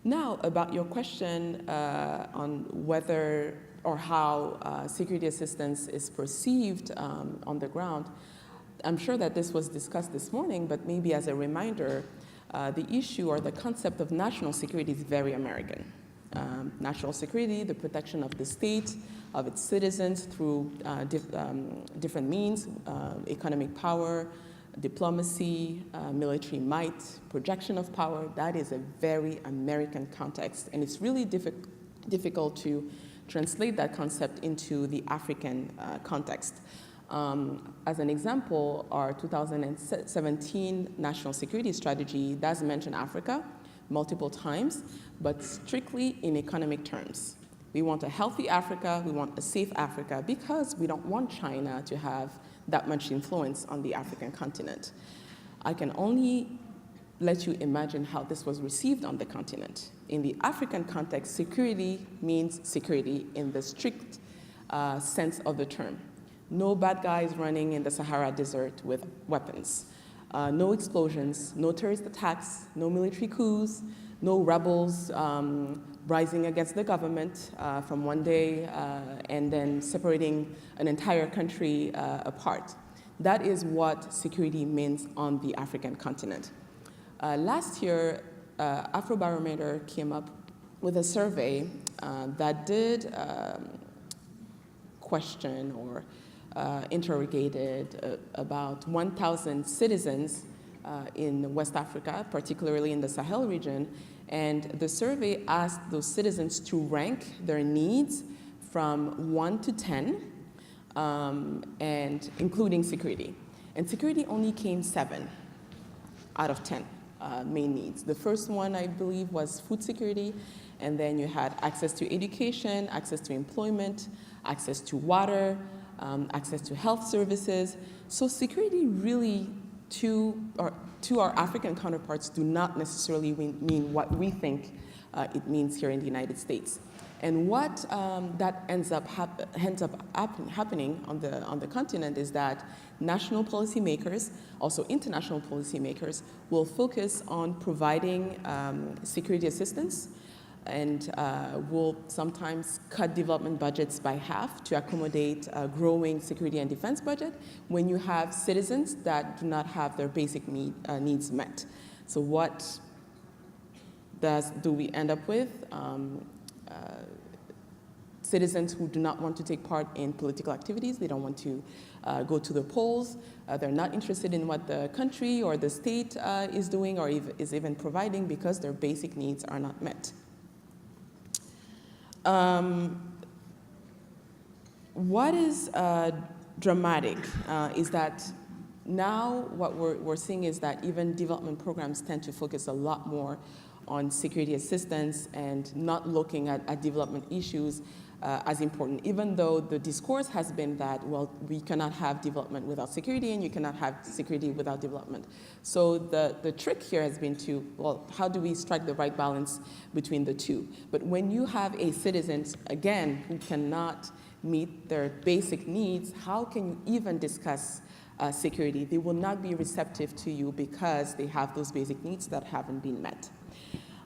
Speaker 7: Now, about your question on whether or how security assistance is perceived on the ground, I'm sure that this was discussed this morning, but maybe as a reminder, the issue or the concept of national security is very American. National security, the protection of the state, of its citizens through different means, economic power, diplomacy, military might, projection of power, that is a very American context. And it's really difficult to translate that concept into the African context. As an example, our 2017 national security strategy does mention Africa multiple times, but strictly in economic terms. We want a healthy Africa, we want a safe Africa, because we don't want China to have that much influence on the African continent. I can only let you imagine how this was received on the continent. In the African context, security means security in the strict sense of the term. No bad guys running in the Sahara Desert with weapons. no explosions, no terrorist attacks, no military coups, no rebels rising against the government from one day and then separating an entire country apart. That is what security means on the African continent. Last year, Afrobarometer came up with a survey that did question or interrogated about 1,000 citizens in West Africa, particularly in the Sahel region, and the survey asked those citizens to rank their needs from 1 to 10, and including security. And security only came 7 out of 10 main needs. The first one, I believe, was food security, and then you had access to education, access to employment, access to water, access to health services. So security really, to our African counterparts, do not necessarily mean what we think it means here in the United States. And what that ends up happening on the continent is that national policymakers, also international policymakers, will focus on providing security assistance, and will sometimes cut development budgets by half to accommodate a growing security and defense budget when you have citizens that do not have their basic needs met. So what do we end up with? Citizens who do not want to take part in political activities, they don't want to go to the polls, they're not interested in what the country or the state is doing or is even providing because their basic needs are not met. What is dramatic is that now what we're seeing is that even development programs tend to focus a lot more on security assistance and not looking at development issues as important, even though the discourse has been that, well, we cannot have development without security and you cannot have security without development. So the trick here has been to, well, how do we strike the right balance between the two? But when you have a citizen, again, who cannot meet their basic needs, how can you even discuss security? They will not be receptive to you because they have those basic needs that haven't been met.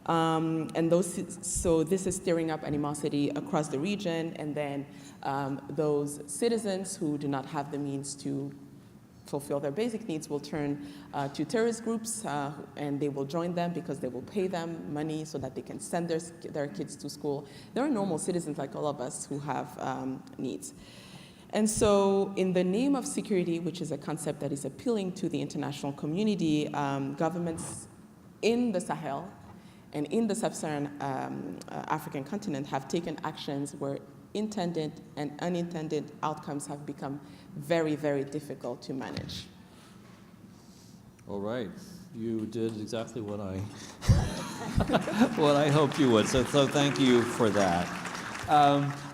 Speaker 7: So this is stirring up animosity across the region, and then those citizens who do not have the means to fulfill their basic needs will turn to terrorist groups, and they will join them because they will pay them money so that they can send their kids to school. They are normal citizens like all of us who have needs. And so in the name of security, which is a concept that is appealing to the international community, governments in the Sahel and in the Sub-Saharan African continent have taken actions where intended and unintended outcomes have become very, very difficult to manage.
Speaker 2: All right. You did exactly what I what I hoped you would. So thank you for that.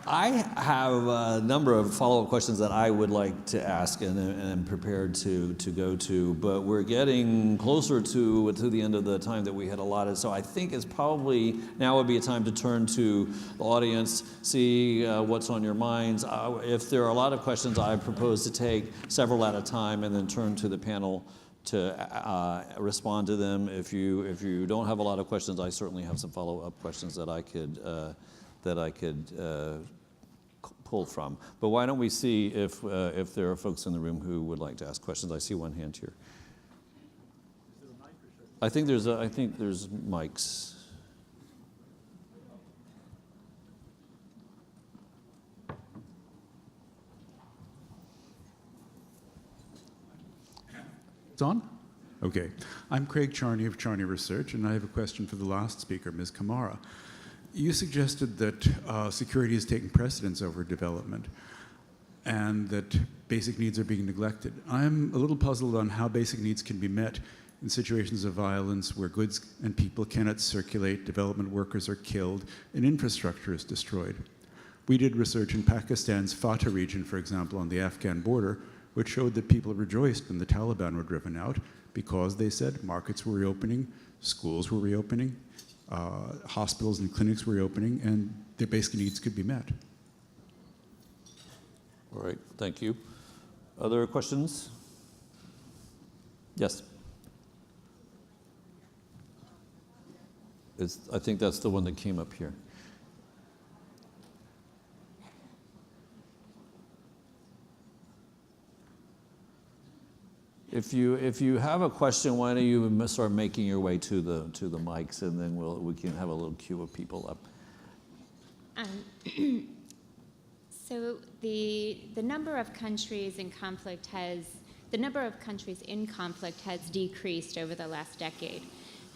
Speaker 2: I have a number of follow-up questions that I would like to ask and am prepared to go to, but we're getting closer to the end of the time that we had allotted. So I think it's probably now would be a time to turn to the audience, see what's on your minds. If there are a lot of questions, I propose to take several at a time and then turn to the panel to respond to them. If you don't have a lot of questions, I certainly have some follow-up questions that I could pull from. But why don't we see if there are folks in the room who would like to ask questions? I see one hand here. I think there's mics.
Speaker 8: It's on? Okay. I'm Craig Charney of Charney Research, and I have a question for the last speaker, Ms. Camara. You suggested that security is taking precedence over development and that basic needs are being neglected. I'm a little puzzled on how basic needs can be met in situations of violence where goods and people cannot circulate, development workers are killed, and infrastructure is destroyed. We did research in Pakistan's Fatah region, for example, on the Afghan border, which showed that people rejoiced when the Taliban were driven out because, they said, markets were reopening, schools were reopening, hospitals and clinics were reopening, and their basic needs could be met.
Speaker 2: All right, thank you. Other questions? Yes. I think that's the one that came up here. If you have a question, why don't you start making your way to the mics, and then we can have a little queue of people up.
Speaker 9: So the number of countries in conflict has decreased over the last decade.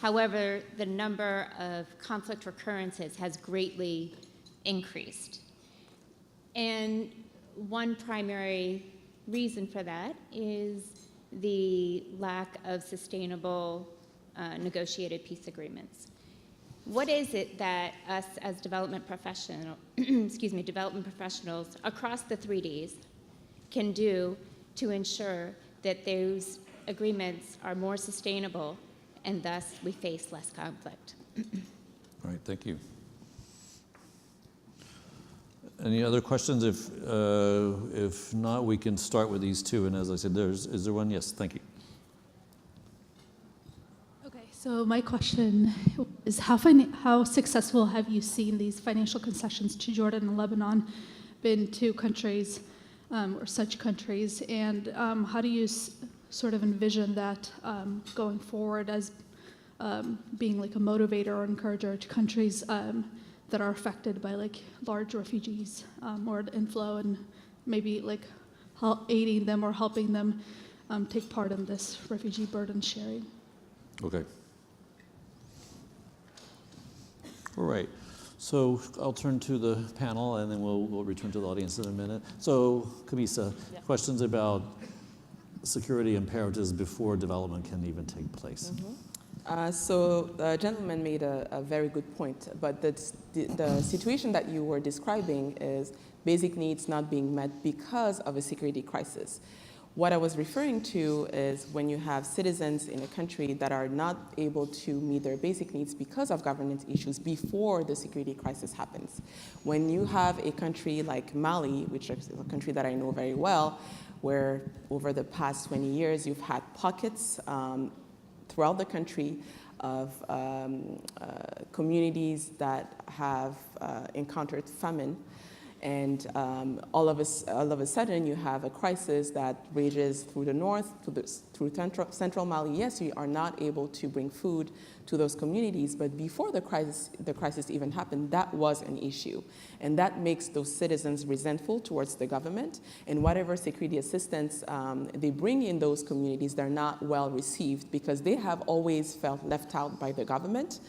Speaker 9: However, the number of conflict recurrences has greatly increased. And one primary reason for that is the lack of sustainable negotiated peace agreements. What is it that us as development professionals across the 3Ds can do to ensure that those agreements are more sustainable and thus we face less conflict?
Speaker 2: All right, thank you. Any other questions? If not, we can start with these two. And as I said, is there one? Yes, thank you.
Speaker 10: Okay, so my question is how successful have you seen these financial concessions to Jordan and Lebanon been to countries or such countries, and how do you sort of envision that going forward as being like a motivator or encourager to countries that are affected by like large refugees or inflow, and maybe like aiding them or helping them take part in this refugee burden sharing?
Speaker 2: Okay. All right. So I'll turn to the panel, and then we'll return to the audience in a minute. So, Kamissa, questions about security imperatives before development can even take place.
Speaker 7: So the gentleman made a very good point, but the situation that you were describing is basic needs not being met because of a security crisis. What I was referring to is when you have citizens in a country that are not able to meet their basic needs because of governance issues before the security crisis happens. When you have a country like Mali, which is a country that I know very well, where over the past 20 years you've had pockets throughout the country of communities that have encountered famine, and all of a sudden you have a crisis that rages through the north, through central Mali. Yes, we are not able to bring food to those communities, but before the crisis even happened, that was an issue. And that makes those citizens resentful towards the government, and whatever security assistance they bring in those communities, they're not well received because they have always felt left out by the government.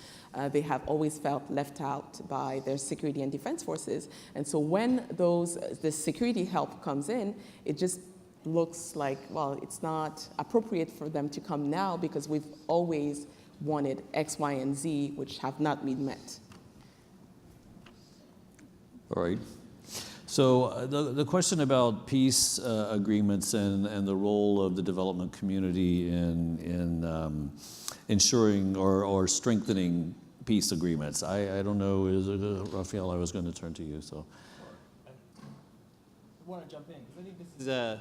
Speaker 7: They have always felt left out by their security and defense forces. And so when the security help comes in, it just looks like, well, it's not appropriate for them to come now because we've always wanted X, Y, and Z, which have not been met.
Speaker 2: All right. So the question about peace agreements and the role of the development community in ensuring or strengthening peace agreements. I don't know, Raphael, I was going to turn to you. So
Speaker 4: I want to jump in because I think this is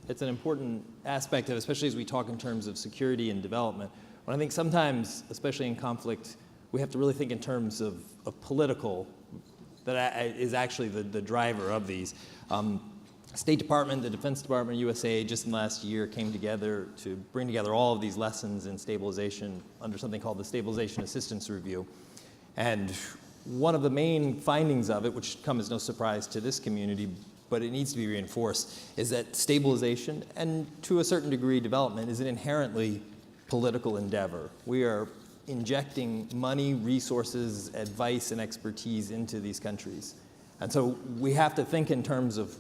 Speaker 4: it's an important aspect of, especially as we talk in terms of security and development. When I think sometimes, especially in conflict, we have to really think in terms of political, that is actually the driver of these. State Department, the Defense Department, USA, just in the last year came together to bring together all of these lessons in stabilization under something called the Stabilization Assistance Review. And one of the main findings of it, which come as no surprise to this community, but it needs to be reinforced, is that stabilization and to a certain degree development is an inherently political endeavor. We are injecting money, resources, advice, and expertise into these countries. And so we have to think in terms of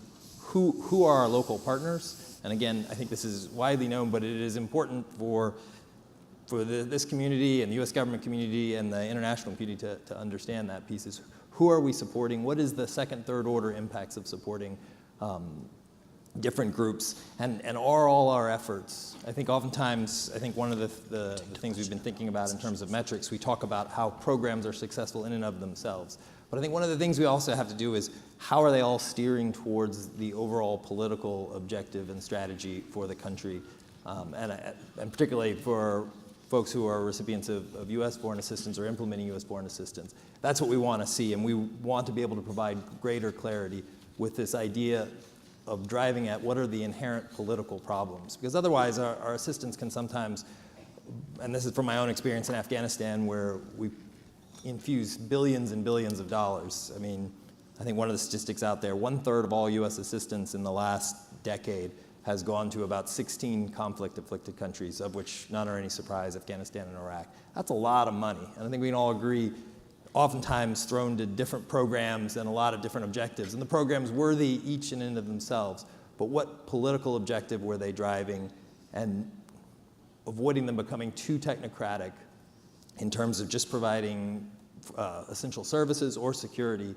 Speaker 4: who are our local partners. And again, I think this is widely known, but it is important for this community and the US government community and the international community to understand that piece is who are we supporting? What is the second, third order impacts of supporting different groups? And are all our efforts, I think oftentimes, one of the things we've been thinking about in terms of metrics, we talk about how programs are successful in and of themselves. But I think one of the things we also have to do is how are they all steering towards the overall political objective and strategy for the country, and particularly for folks who are recipients of U.S. foreign assistance or implementing U.S. foreign assistance. That's what we want to see, and we want to be able to provide greater clarity with this idea of driving at what are the inherent political problems. Because otherwise, our assistance can sometimes, and this is from my own experience in Afghanistan, where we infuse billions and billions of dollars. I mean, I think one of the statistics out there, 1/3 of all U.S. assistance in the last decade has gone to about 16 conflict-afflicted countries, of which none are any surprise, Afghanistan and Iraq. That's a lot of money, and I think we can all agree, oftentimes thrown to different programs and a lot of different objectives, and the programs worthy each and in of themselves, but what political objective were they driving, and avoiding them becoming too technocratic in terms of just providing essential services or security,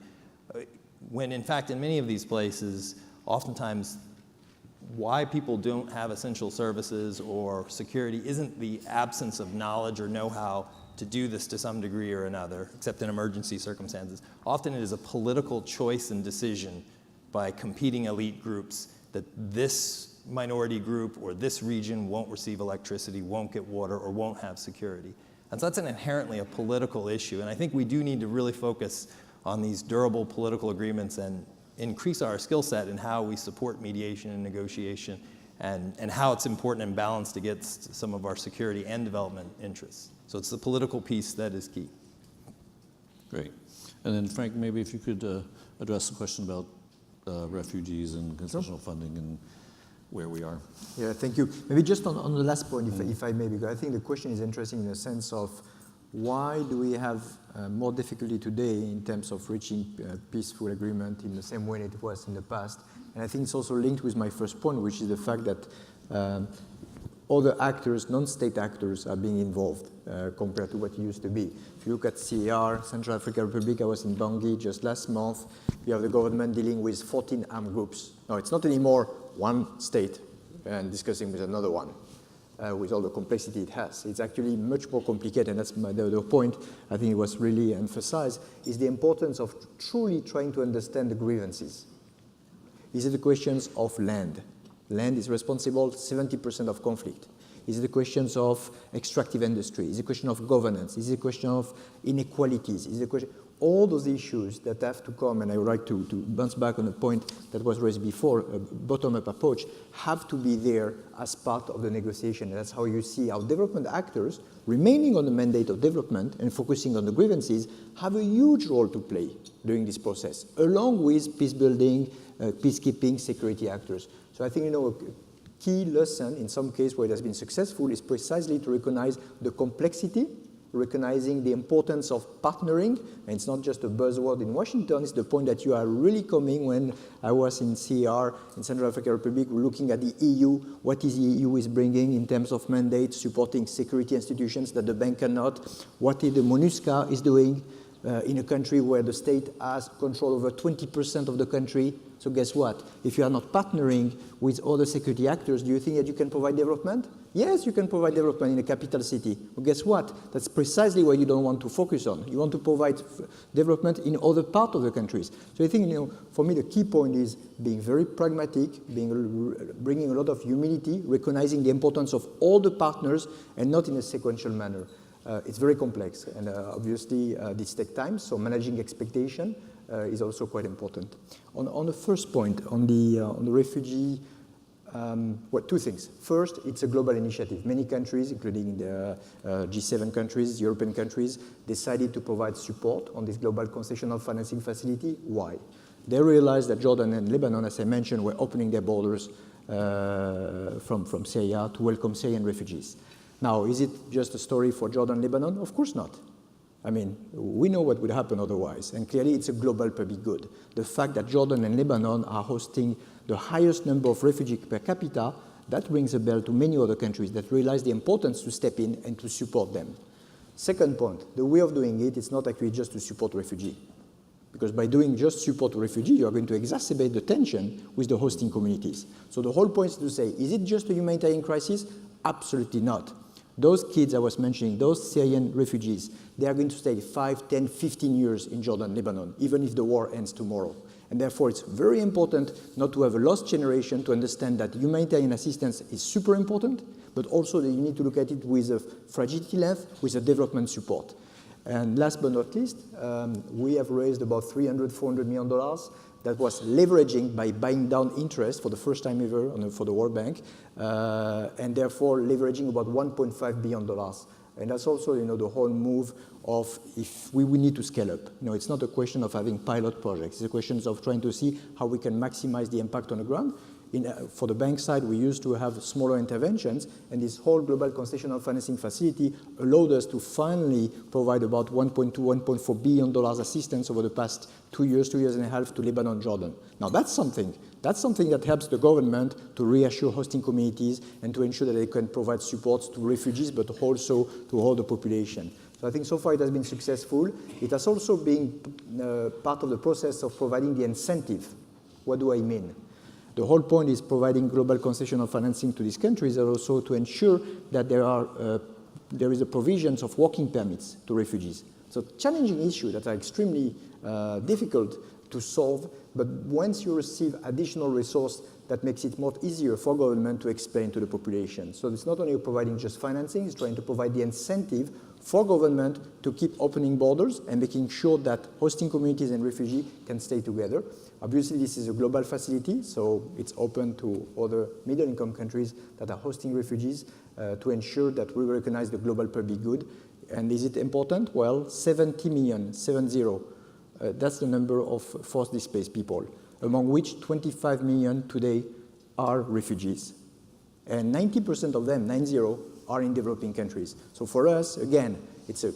Speaker 4: when in fact in many of these places, oftentimes why people don't have essential services or security isn't the absence of knowledge or know-how to do this to some degree or another, except in emergency circumstances. Often it is a political choice and decision by competing elite groups that this minority group or this region won't receive electricity, won't get water, or won't have security. And so that's inherently a political issue, and I think we do need to really focus on these durable political agreements and increase our skill set in how we support mediation and negotiation, and how it's important and balanced against some of our security and development interests. So it's the political piece that is key.
Speaker 2: Great. And then Frank, maybe if you could address the question about refugees and concessional funding and where we are.
Speaker 5: Yeah, thank you. Maybe just on the last point, if I may, because I think the question is interesting in the sense of why do we have more difficulty today in terms of reaching peaceful agreement in the same way it was in the past? And I think it's also linked with my first point, which is the fact that other actors, non-state actors, are being involved compared to what it used to be. If you look at CAR, Central African Republic, I was in Bangui just last month, you have the government dealing with 14 armed groups. No, it's not anymore one state and discussing with another one. With all the complexity it has. It's actually much more complicated, and that's the other point I think it was really emphasized, is the importance of truly trying to understand the grievances. Is it the questions of land? Land is responsible 70% of conflict. Is it the questions of extractive industry? Is it a question of governance? Is it a question of inequalities? Is it a question? All those issues that have to come, and I would like to bounce back on a point that was raised before, a bottom-up approach, have to be there as part of the negotiation. And that's how you see our development actors, remaining on the mandate of development and focusing on the grievances, have a huge role to play during this process, along with peace building, peacekeeping, security actors. So I think, a key lesson, in some case where it has been successful, is precisely to recognize the complexity, recognizing the importance of partnering, and it's not just a buzzword in Washington, it's the point that you are really coming. When I was in CAR, in Central African Republic, looking at the EU, what is the EU is bringing in terms of mandate, supporting security institutions that the bank cannot, what the MONUSCA is doing in a country where the state has control over 20% of the country. So guess what? If you are not partnering with other security actors, do you think that you can provide development? Yes, you can provide development in a capital city. But guess what? That's precisely what you don't want to focus on. You want to provide development in other parts of the countries. So I think, for me, the key point is being very pragmatic, bringing a lot of humility, recognizing the importance of all the partners, and not in a sequential manner. It's very complex, and obviously this takes time, so managing expectation is also quite important. On the first point, on the refugee, two things. First, it's a global initiative. Many countries, including the G7 countries, European countries, decided to provide support on this global concessional financing facility. Why? They realized that Jordan and Lebanon, as I mentioned, were opening their borders from Syria to welcome Syrian refugees. Now, is it just a story for Jordan and Lebanon? Of course not. I mean, we know what would happen otherwise, and clearly it's a global public good. The fact that Jordan and Lebanon are hosting the highest number of refugees per capita, that rings a bell to many other countries that realize the importance to step in and to support them. Second point, the way of doing it is not actually just to support refugees. Because by doing just support to refugees, you are going to exacerbate the tension with the hosting communities. So the whole point is to say, is it just a humanitarian crisis? Absolutely not. Those kids I was mentioning, those Syrian refugees, they are going to stay 5, 10, 15 years in Jordan, Lebanon, even if the war ends tomorrow. And therefore, it's very important not to have a lost generation, to understand that humanitarian assistance is super important, but also that you need to look at it with a fragility lens, with a development support. And last but not least, we have raised about $300–400 million that was leveraging by buying down interest for the first time ever for the World Bank, and therefore leveraging about $1.5 billion. And that's also, the whole move of if we need to scale up. It's not a question of having pilot projects. It's a question of trying to see how we can maximize the impact on the ground. For the bank side, we used to have smaller interventions, and this whole global concessional financing facility allowed us to finally provide about $1.2–1.4 billion assistance over the past 2 years and a half to Lebanon and Jordan. Now that's something that helps the government to reassure hosting communities and to ensure that they can provide support to refugees, but also to all the population. So I think so far it has been successful. It has also been part of the process of providing the incentive. What do I mean? The whole point is providing global concessional financing to these countries and also to ensure that there is a provisions of working permits to refugees. So challenging issues that are extremely difficult to solve, but once you receive additional resource, that makes it more easier for government to explain to the population. So it's not only providing just financing, it's trying to provide the incentive for government to keep opening borders and making sure that hosting communities and refugees can stay together. Obviously, this is a global facility, so it's open to other middle-income countries that are hosting refugees to ensure that we recognize the global public good. And is it important? Well, 70 million, 70. That's the number of forced displaced people, among which 25 million today are refugees. And 90% of them, 90, are in developing countries. So for us, again, it's a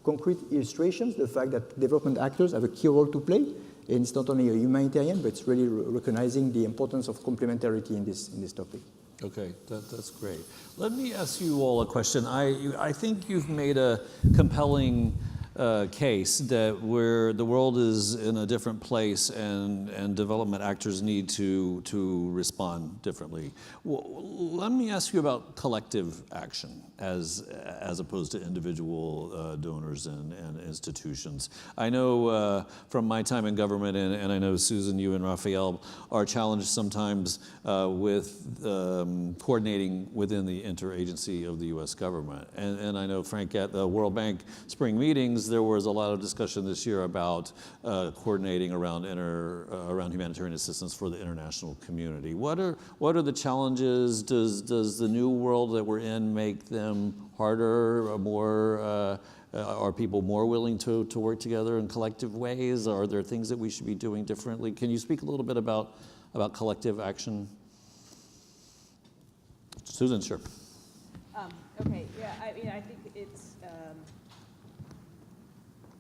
Speaker 5: concrete illustration, the fact that development actors have a key role to play. And it's not only a humanitarian, but it's really recognizing the importance of complementarity in this topic.
Speaker 2: Okay, that's great. Let me ask you all a question. I think you've made a compelling case that where the world is in a different place and development actors need to respond differently. Well, let me ask you about collective action as opposed to individual donors and institutions. I know from my time in government, and I know Susan, you and Raphael are challenged sometimes with coordinating within the interagency of the U.S. government. And I know, Franck, at the World Bank spring meetings, there was a lot of discussion this year about coordinating around humanitarian assistance for the international community. What are the challenges? Does the new world that we're in make them harder, or more? Are people more willing to work together in collective ways? Are there things that we should be doing differently? Can you speak a little bit about collective action? Susan, sure.
Speaker 3: Okay, yeah, I mean, I think it's,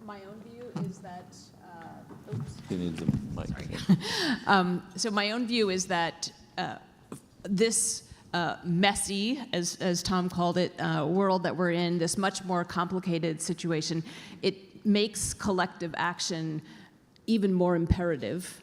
Speaker 3: my own view is that, oops.
Speaker 2: You need the mic.
Speaker 3: Sorry. So my own view is that this messy, as Tom called it, world that we're in, this much more complicated situation, it makes collective action even more imperative.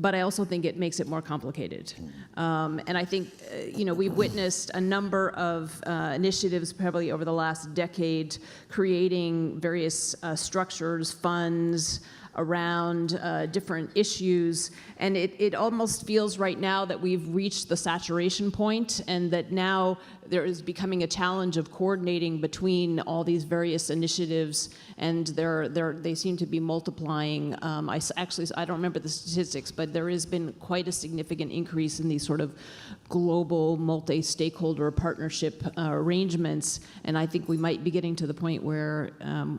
Speaker 3: But I also think it makes it more complicated. And I think, we've witnessed a number of initiatives probably over the last decade creating various structures, funds around different issues. And it almost feels right now that we've reached the saturation point and that now there is becoming a challenge of coordinating between all these various initiatives, and they seem to be multiplying. I don't remember the statistics, but there has been quite a significant increase in these sort of global multi-stakeholder partnership arrangements, and I think we might be getting to the point where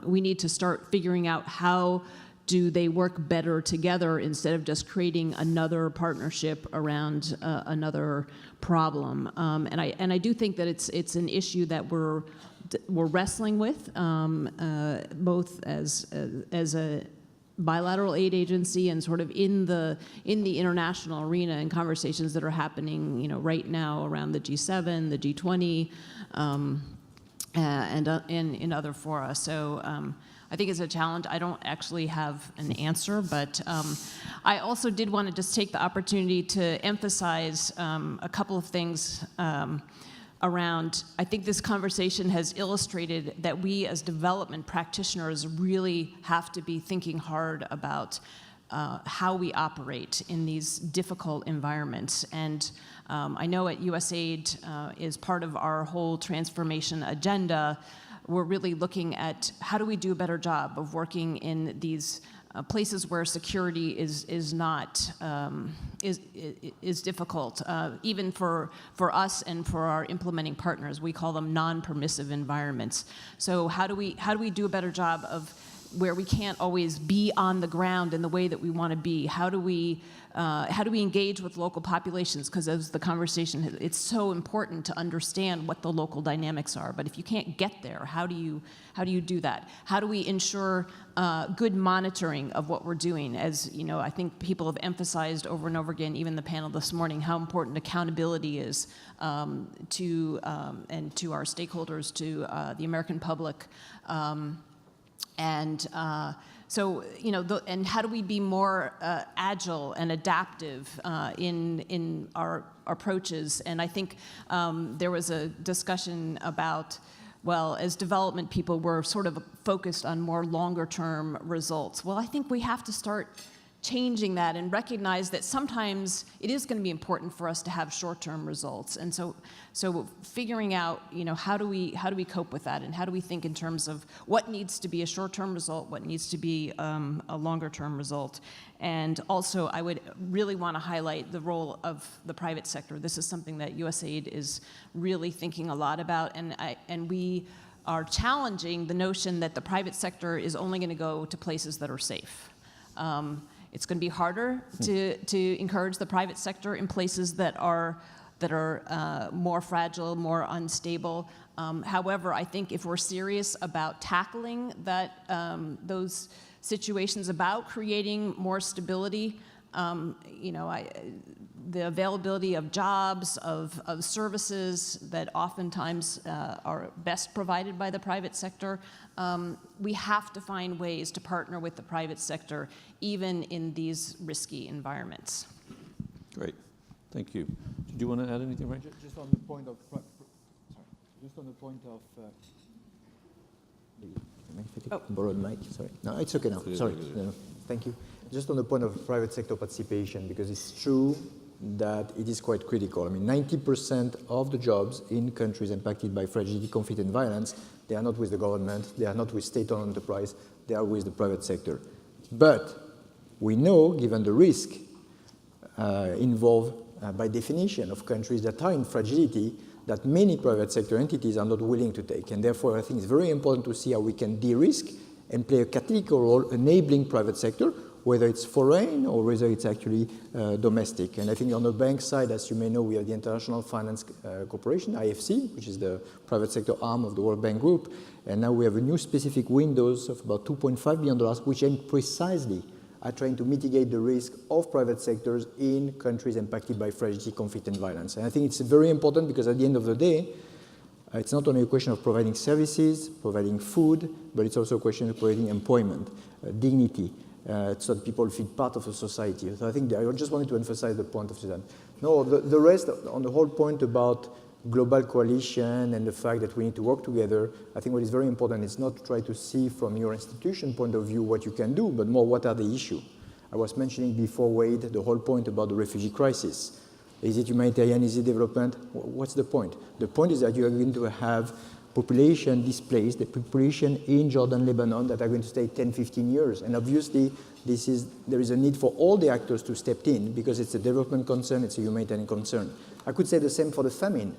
Speaker 3: we need to start figuring out how do they work better together instead of just creating another partnership around another problem. And I do think that it's an issue that we're wrestling with, both as a bilateral aid agency and sort of in the international arena and conversations that are happening, right now around the G7, the G20, and in other fora. So. I think it's a challenge. I don't actually have an answer, but I also did want to just take the opportunity to emphasize a couple of things around, I think this conversation has illustrated that we as development practitioners really have to be thinking hard about how we operate in these difficult environments. And I know at USAID is part of our whole transformation agenda. We're really looking at how do we do a better job of working in these places where security is not is difficult, even for us and for our implementing partners. We call them non-permissive environments. So how do we do a better job of where we can't always be on the ground in the way that we want to be? How do we engage with local populations? Because as the conversation, it's so important to understand what the local dynamics are. But if you can't get there, how do you do that? How do we ensure good monitoring of what we're doing? As you know, I think people have emphasized over and over again, even the panel this morning, how important accountability is to our stakeholders, to the American public. So, you know, and how do we be more agile and adaptive in our approaches? And I think there was a discussion about, well, as development people, we're sort of focused on more longer-term results. Well, I think we have to start changing that and recognize that sometimes it is going to be important for us to have short-term results. And so figuring out, you know, how do we cope with that, and how do we think in terms of what needs to be a short-term result, what needs to be a longer-term result. And also, I would really want to highlight the role of the private sector. This is something that USAID is really thinking a lot about, and we are challenging the notion that the private sector is only going to go to places that are safe. It's going to be harder to encourage the private sector in places that are more fragile, more unstable. However, I think if we're serious about tackling those situations, about creating more stability, you know, the availability of jobs, of services that oftentimes are best provided by the private sector, we have to find ways to partner with the private sector, even in these risky environments.
Speaker 2: Great, thank you. Did you want to add anything, Franck?
Speaker 5: Just on the point of, borrowed mic, sorry. No, it's okay now, sorry. No, thank you. Just on the point of private sector participation, because it's true that it is quite critical. I mean, 90% of the jobs in countries impacted by fragility, conflict, and violence, they are not with the government, they are not with state-owned enterprise, they are with the private sector. But we know, given the risk involved by definition of countries that are in fragility, that many private sector entities are not willing to take. And therefore, I think it's very important to see how we can de-risk and play a critical role enabling private sector, whether it's foreign or whether it's actually domestic. And I think on the bank side, as you may know, we have the International Finance Corporation, IFC, which is the private sector arm of the World Bank Group. And now we have a new specific windows of about $2.5 billion, which aim precisely at trying to mitigate the risk of private sectors in countries impacted by fragility, conflict, and violence. And I think it's very important because at the end of the day, it's not only a question of providing services, providing food, but it's also a question of providing employment, dignity, so that people feel part of a society. So I think I just wanted to emphasize the point of Suzanne. No, the rest, on the whole point about global coalition and the fact that we need to work together, I think what is very important is not to try to see from your institution point of view what you can do, but more what are the issues. I was mentioning before, Wade, the whole point about the refugee crisis. Is it humanitarian? Is it development? What's the point? The point is that you are going to have population displaced, the population in Jordan, Lebanon that are going to stay 10, 15 years. And obviously, there is a need for all the actors to step in because it's a development concern, it's a humanitarian concern. I could say the same for the famine.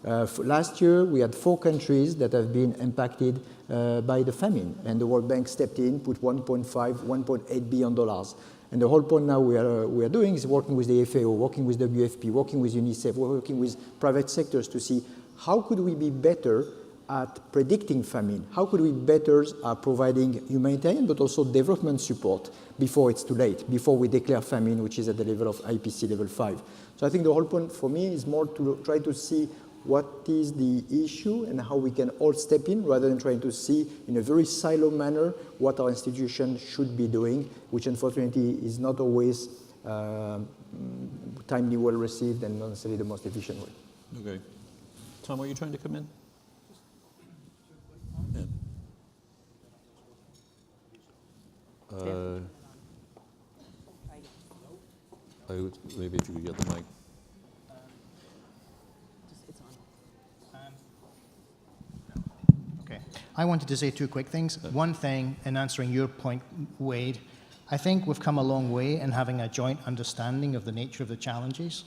Speaker 5: Last year, we had 4 countries that have been impacted by the famine, and the World Bank stepped in, put $1.8 billion. And the whole point now we are doing is working with the FAO, working with WFP, working with UNICEF, working with private sectors to see how could we be better at predicting famine? How could we be better at providing humanitarian but also development support before it's too late, before we declare famine, which is at the level of IPC level 5. So I think the whole point for me is more to try to see what is the issue and how we can all step in rather than trying to see in a very silo manner what our institution should be doing, which unfortunately is not always timely, well received, and not necessarily the most efficient way.
Speaker 2: Okay. Tom, are you trying to come in? Yeah. Raphael, maybe if you could get the mic.
Speaker 6: Okay. I wanted to say two quick things. One thing, in answering your point, Wade, I think we've come a long way in having a joint understanding of the nature of the challenges.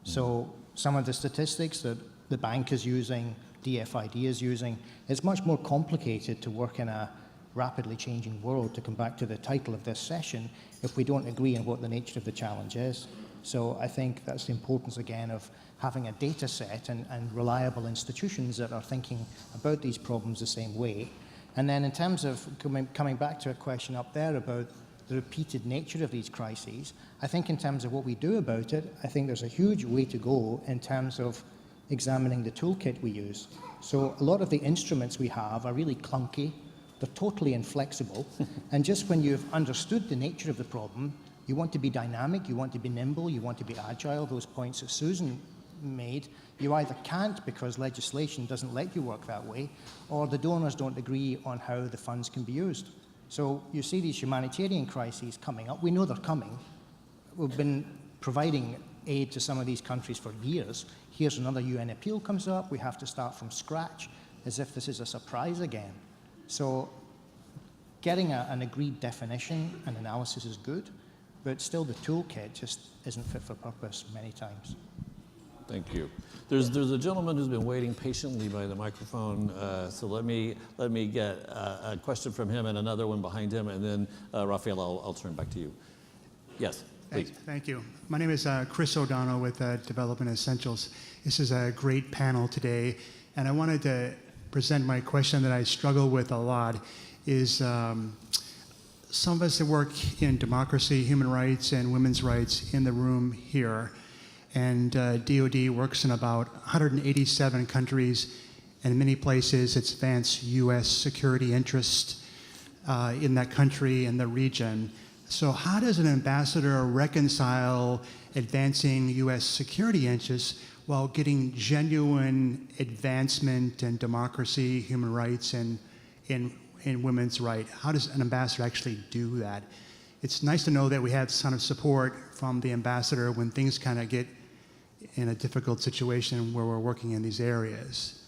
Speaker 6: So some of the statistics that the bank is using, DFID is using, it's much more complicated to work in a rapidly changing world, to come back to the title of this session, if we don't agree on what the nature of the challenge is. So I think that's the importance, again, of having a data set and reliable institutions that are thinking about these problems the same way. And then in terms of coming back to a question up there about the repeated nature of these crises, I think in terms of what we do about it, I think there's a huge way to go in terms of examining the toolkit we use. So a lot of the instruments we have are really clunky, they're totally inflexible, and just when you've understood the nature of the problem, you want to be dynamic, you want to be nimble, you want to be agile, those points that Susan made, you either can't because legislation doesn't let you work that way, or the donors don't agree on how the funds can be used. So you see these humanitarian crises coming up. We know they're coming. We've been providing aid to some of these countries for years. Here's another UN appeal comes up. We have to start from scratch as if this is a surprise again. So getting an agreed definition and analysis is good, but still the toolkit just isn't fit for purpose many times.
Speaker 2: Thank you. There's a gentleman who's been waiting patiently by the microphone, so let me get a question from him and another one behind him, and then Raphael, I'll turn back to you. Yes, please.
Speaker 11: Thank you. My name is Chris O'Donnell with Development Essentials. This is a great panel today, and I wanted to present my question that I struggle with a lot. Is some of us that work in democracy, human rights, and women's rights in the room here, and DoD works in about 187 countries, and in many places it's advanced U.S. security interest in that country and the region. So how does an ambassador reconcile advancing U.S. security interests while getting genuine advancement in democracy, human rights, and in women's rights? How does an ambassador actually do that? It's nice to know that we have some support from the ambassador when things kind of get in a difficult situation where we're working in these areas.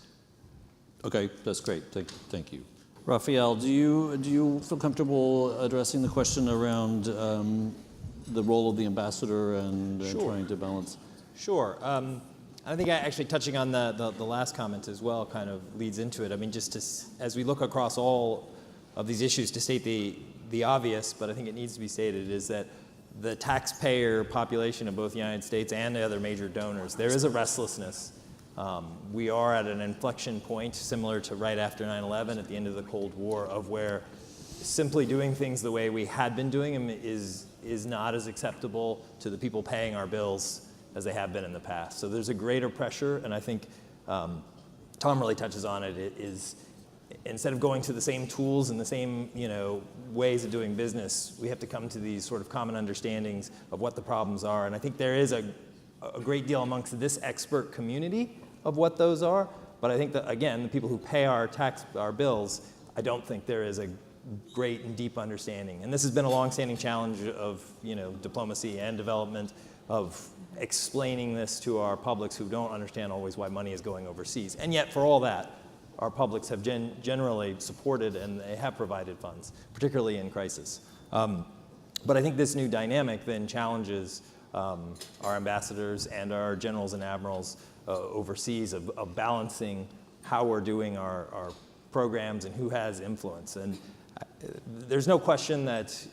Speaker 2: Okay, that's great. Thank you. Raphael, do you feel comfortable addressing the question around the role of the ambassador and trying to balance?
Speaker 4: Sure. I think actually touching on the last comment as well kind of leads into it. I mean, just as we look across all of these issues, to state the obvious, but I think it needs to be stated, is that the taxpayer population of both the United States and the other major donors, there is a restlessness. We are at an inflection point similar to right after 9/11 at the end of the Cold War, of where simply doing things the way we had been doing them is not as acceptable to the people paying our bills as they have been in the past. So there's a greater pressure, and I think Tom really touches on it, is instead of going to the same tools and the same ways of doing business, we have to come to these sort of common understandings of what the problems are. And I think there is a great deal amongst this expert community of what those are, but I think that, again, the people who pay our bills, I don't think there is a great and deep understanding. And this has been a long-standing challenge of diplomacy and development, of explaining this to our publics who don't understand always why money is going overseas. And yet, for all that, our publics have generally supported and they have provided funds, particularly in crisis. But I think this new dynamic then challenges our ambassadors and our generals and admirals overseas of balancing how we're doing our programs and who has influence. And there's no question that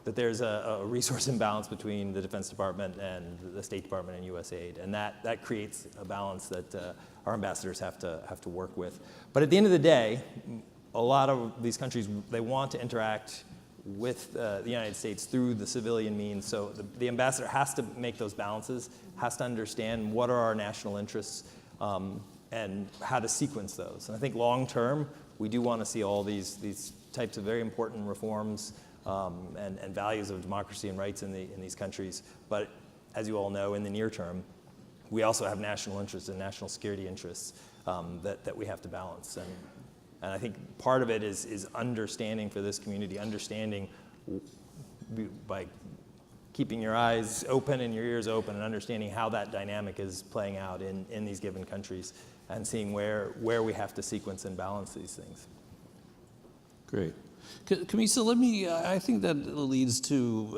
Speaker 4: there's a resource imbalance between the Defense Department and the State Department and USAID, and that creates a balance that our ambassadors have to work with. But at the end of the day, a lot of these countries, they want to interact with the United States through the civilian means. So the ambassador has to make those balances, has to understand what are our national interests and how to sequence those. And I think long term, we do want to see all these types of very important reforms and values of democracy and rights in these countries. But as you all know, in the near term, we also have national interests and national security interests that we have to balance. And I think part of it is understanding for this community, understanding by keeping your eyes open and your ears open and understanding how that dynamic is playing out in these given countries and seeing where we have to sequence and balance these things.
Speaker 2: Great. Kamissa, I think that leads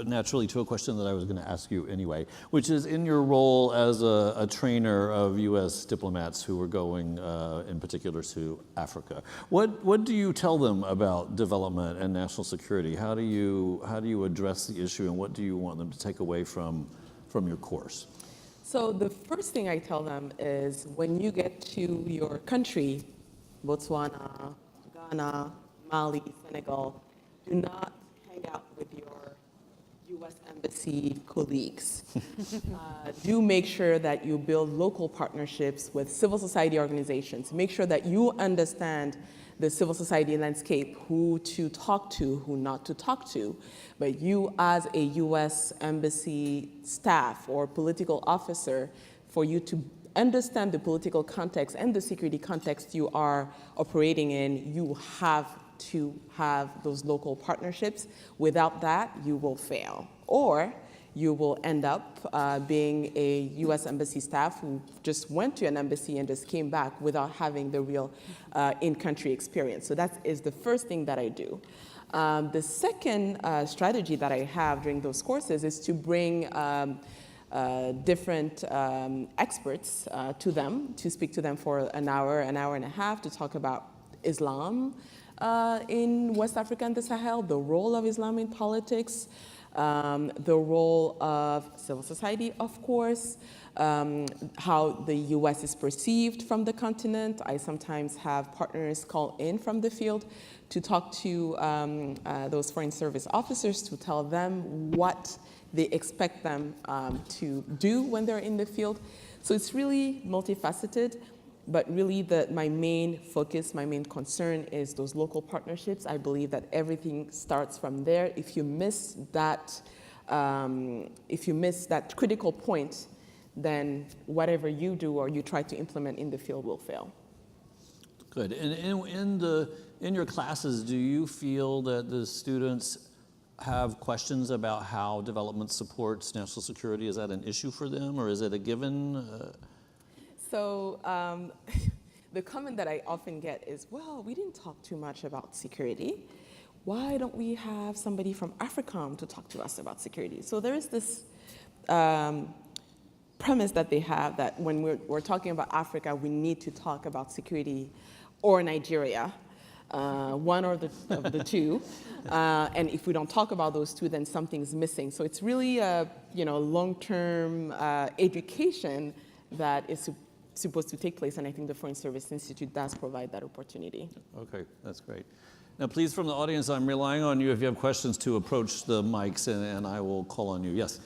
Speaker 2: naturally to a question that I was going to ask you anyway, which is in your role as a trainer of U.S. diplomats who are going in particular to Africa. What do you tell them about development and national security? How do you address the issue, and what do you want them to take away from your course?
Speaker 7: So the first thing I tell them is when you get to your country, Botswana, Ghana, Mali, Senegal, do not hang out with your U.S. Embassy colleagues. Do make sure that you build local partnerships with civil society organizations. Make sure that you understand the civil society landscape, who to talk to, who not to talk to. But you as a U.S. Embassy staff or political officer, for you to understand the political context and the security context you are operating in, you have to have those local partnerships. Without that, you will fail. Or you will end up being a U.S. Embassy staff who just went to an embassy and just came back without having the real in-country experience. So that is the first thing that I do. The second strategy that I have during those courses is to bring different experts to them, to speak to them for an hour and a half, to talk about Islam in West Africa and the Sahel, the role of Islam in politics, the role of civil society, of course, how the U.S. is perceived from the continent. I sometimes have partners call in from the field to talk to those Foreign Service officers to tell them what they expect them to do when they're in the field. So it's really multifaceted. But really, my main focus, my main concern is those local partnerships. I believe that everything starts from there. If you miss that critical point, then whatever you do or you try to implement in the field will fail.
Speaker 2: Good. And in your classes, do you feel that the students have questions about how development supports national security? Is that an issue for them, or is it a given?
Speaker 7: So the comment that I often get is, well, we didn't talk too much about security. Why don't we have somebody from AFRICOM to talk to us about security? So there is this premise that they have that when we're talking about Africa, we need to talk about security, or Nigeria, one or of the two. And if we don't talk about those two, then something's missing. So it's really a long-term education that is supposed to take place, and I think the Foreign Service Institute does provide that opportunity.
Speaker 2: Okay, that's great. Now, please, from the audience, I'm relying on you if you have questions to approach the mics, and I will call on you. Yes.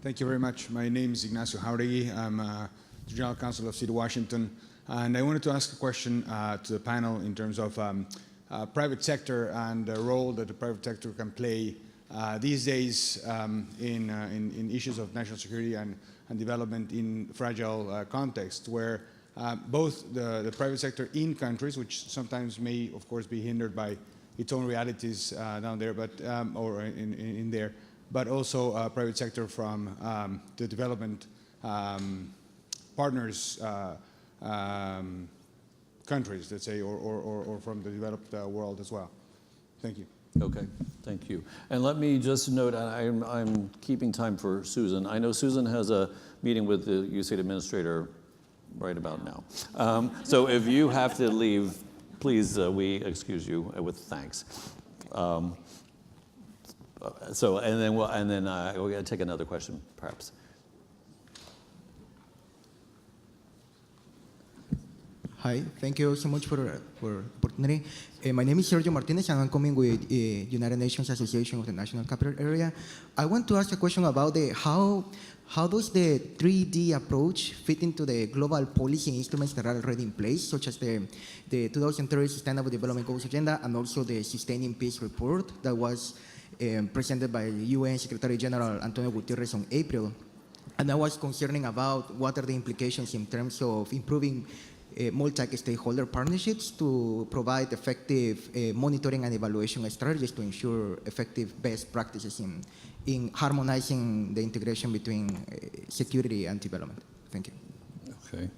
Speaker 12: Thank you very much. My name is Ignacio Jauregui. I'm the General Counsel of City Washington, and I wanted to ask a question to the panel in terms of private sector and the role that the private sector can play these days in issues of national security and development in fragile contexts, where both the private sector in countries, which sometimes may, of course, be hindered by its own realities down there, but or in there, but also private sector from the development partners. Countries, let's say, or from the developed world as well. Thank you.
Speaker 2: Okay, thank you. And let me just note, I'm keeping time for Susan. I know Susan has a meeting with the USAID administrator right about now. So if you have to leave, please, we excuse you with thanks. So, and then we're going to take another question, perhaps.
Speaker 13: Hi, thank you so much for the opportunity. My name is Sergio Martinez, and I'm coming with United Nations Association of the National Capital Area. I want to ask a question about how does the 3D approach fit into the global policy instruments that are already in place, such as the 2030 Sustainable Development Goals Agenda and also the Sustaining Peace Report that was presented by UN Secretary General Antonio Guterres on April. And I was concerning about what are the implications in terms of improving multi-stakeholder partnerships to provide effective monitoring and evaluation strategies to ensure effective best practices in harmonizing the integration between security and development. Thank you.
Speaker 2: Okay.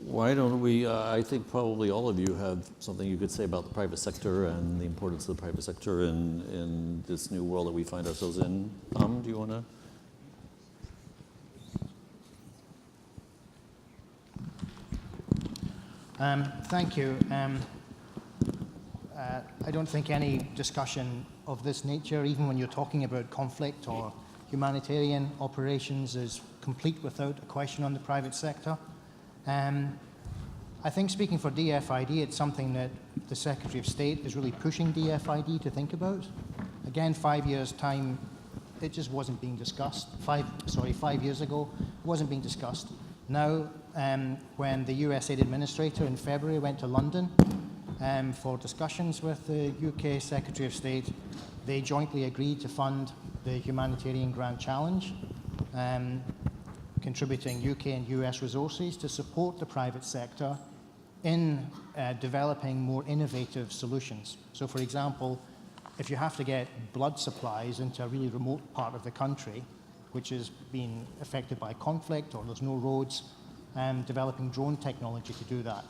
Speaker 2: Why don't we, I think probably all of you have something you could say about the private sector and the importance of the private sector in this new world that we find ourselves in. Do you want to?
Speaker 6: Thank you. I don't think any discussion of this nature, even when you're talking about conflict or humanitarian operations, is complete without a question on the private sector. I think speaking for DFID, it's something that the Secretary of State is really pushing DFID to think about. Again, 5 years' time, it just wasn't being discussed. 5 years ago, it wasn't being discussed. Now, when the US Aid Administrator in February went to London for discussions with the UK Secretary of State, they jointly agreed to fund the Humanitarian Grand Challenge, contributing UK and US resources to support the private sector in developing more innovative solutions. So, for example, if you have to get blood supplies into a really remote part of the country, which has been affected by conflict or there's no roads, developing drone technology to do that.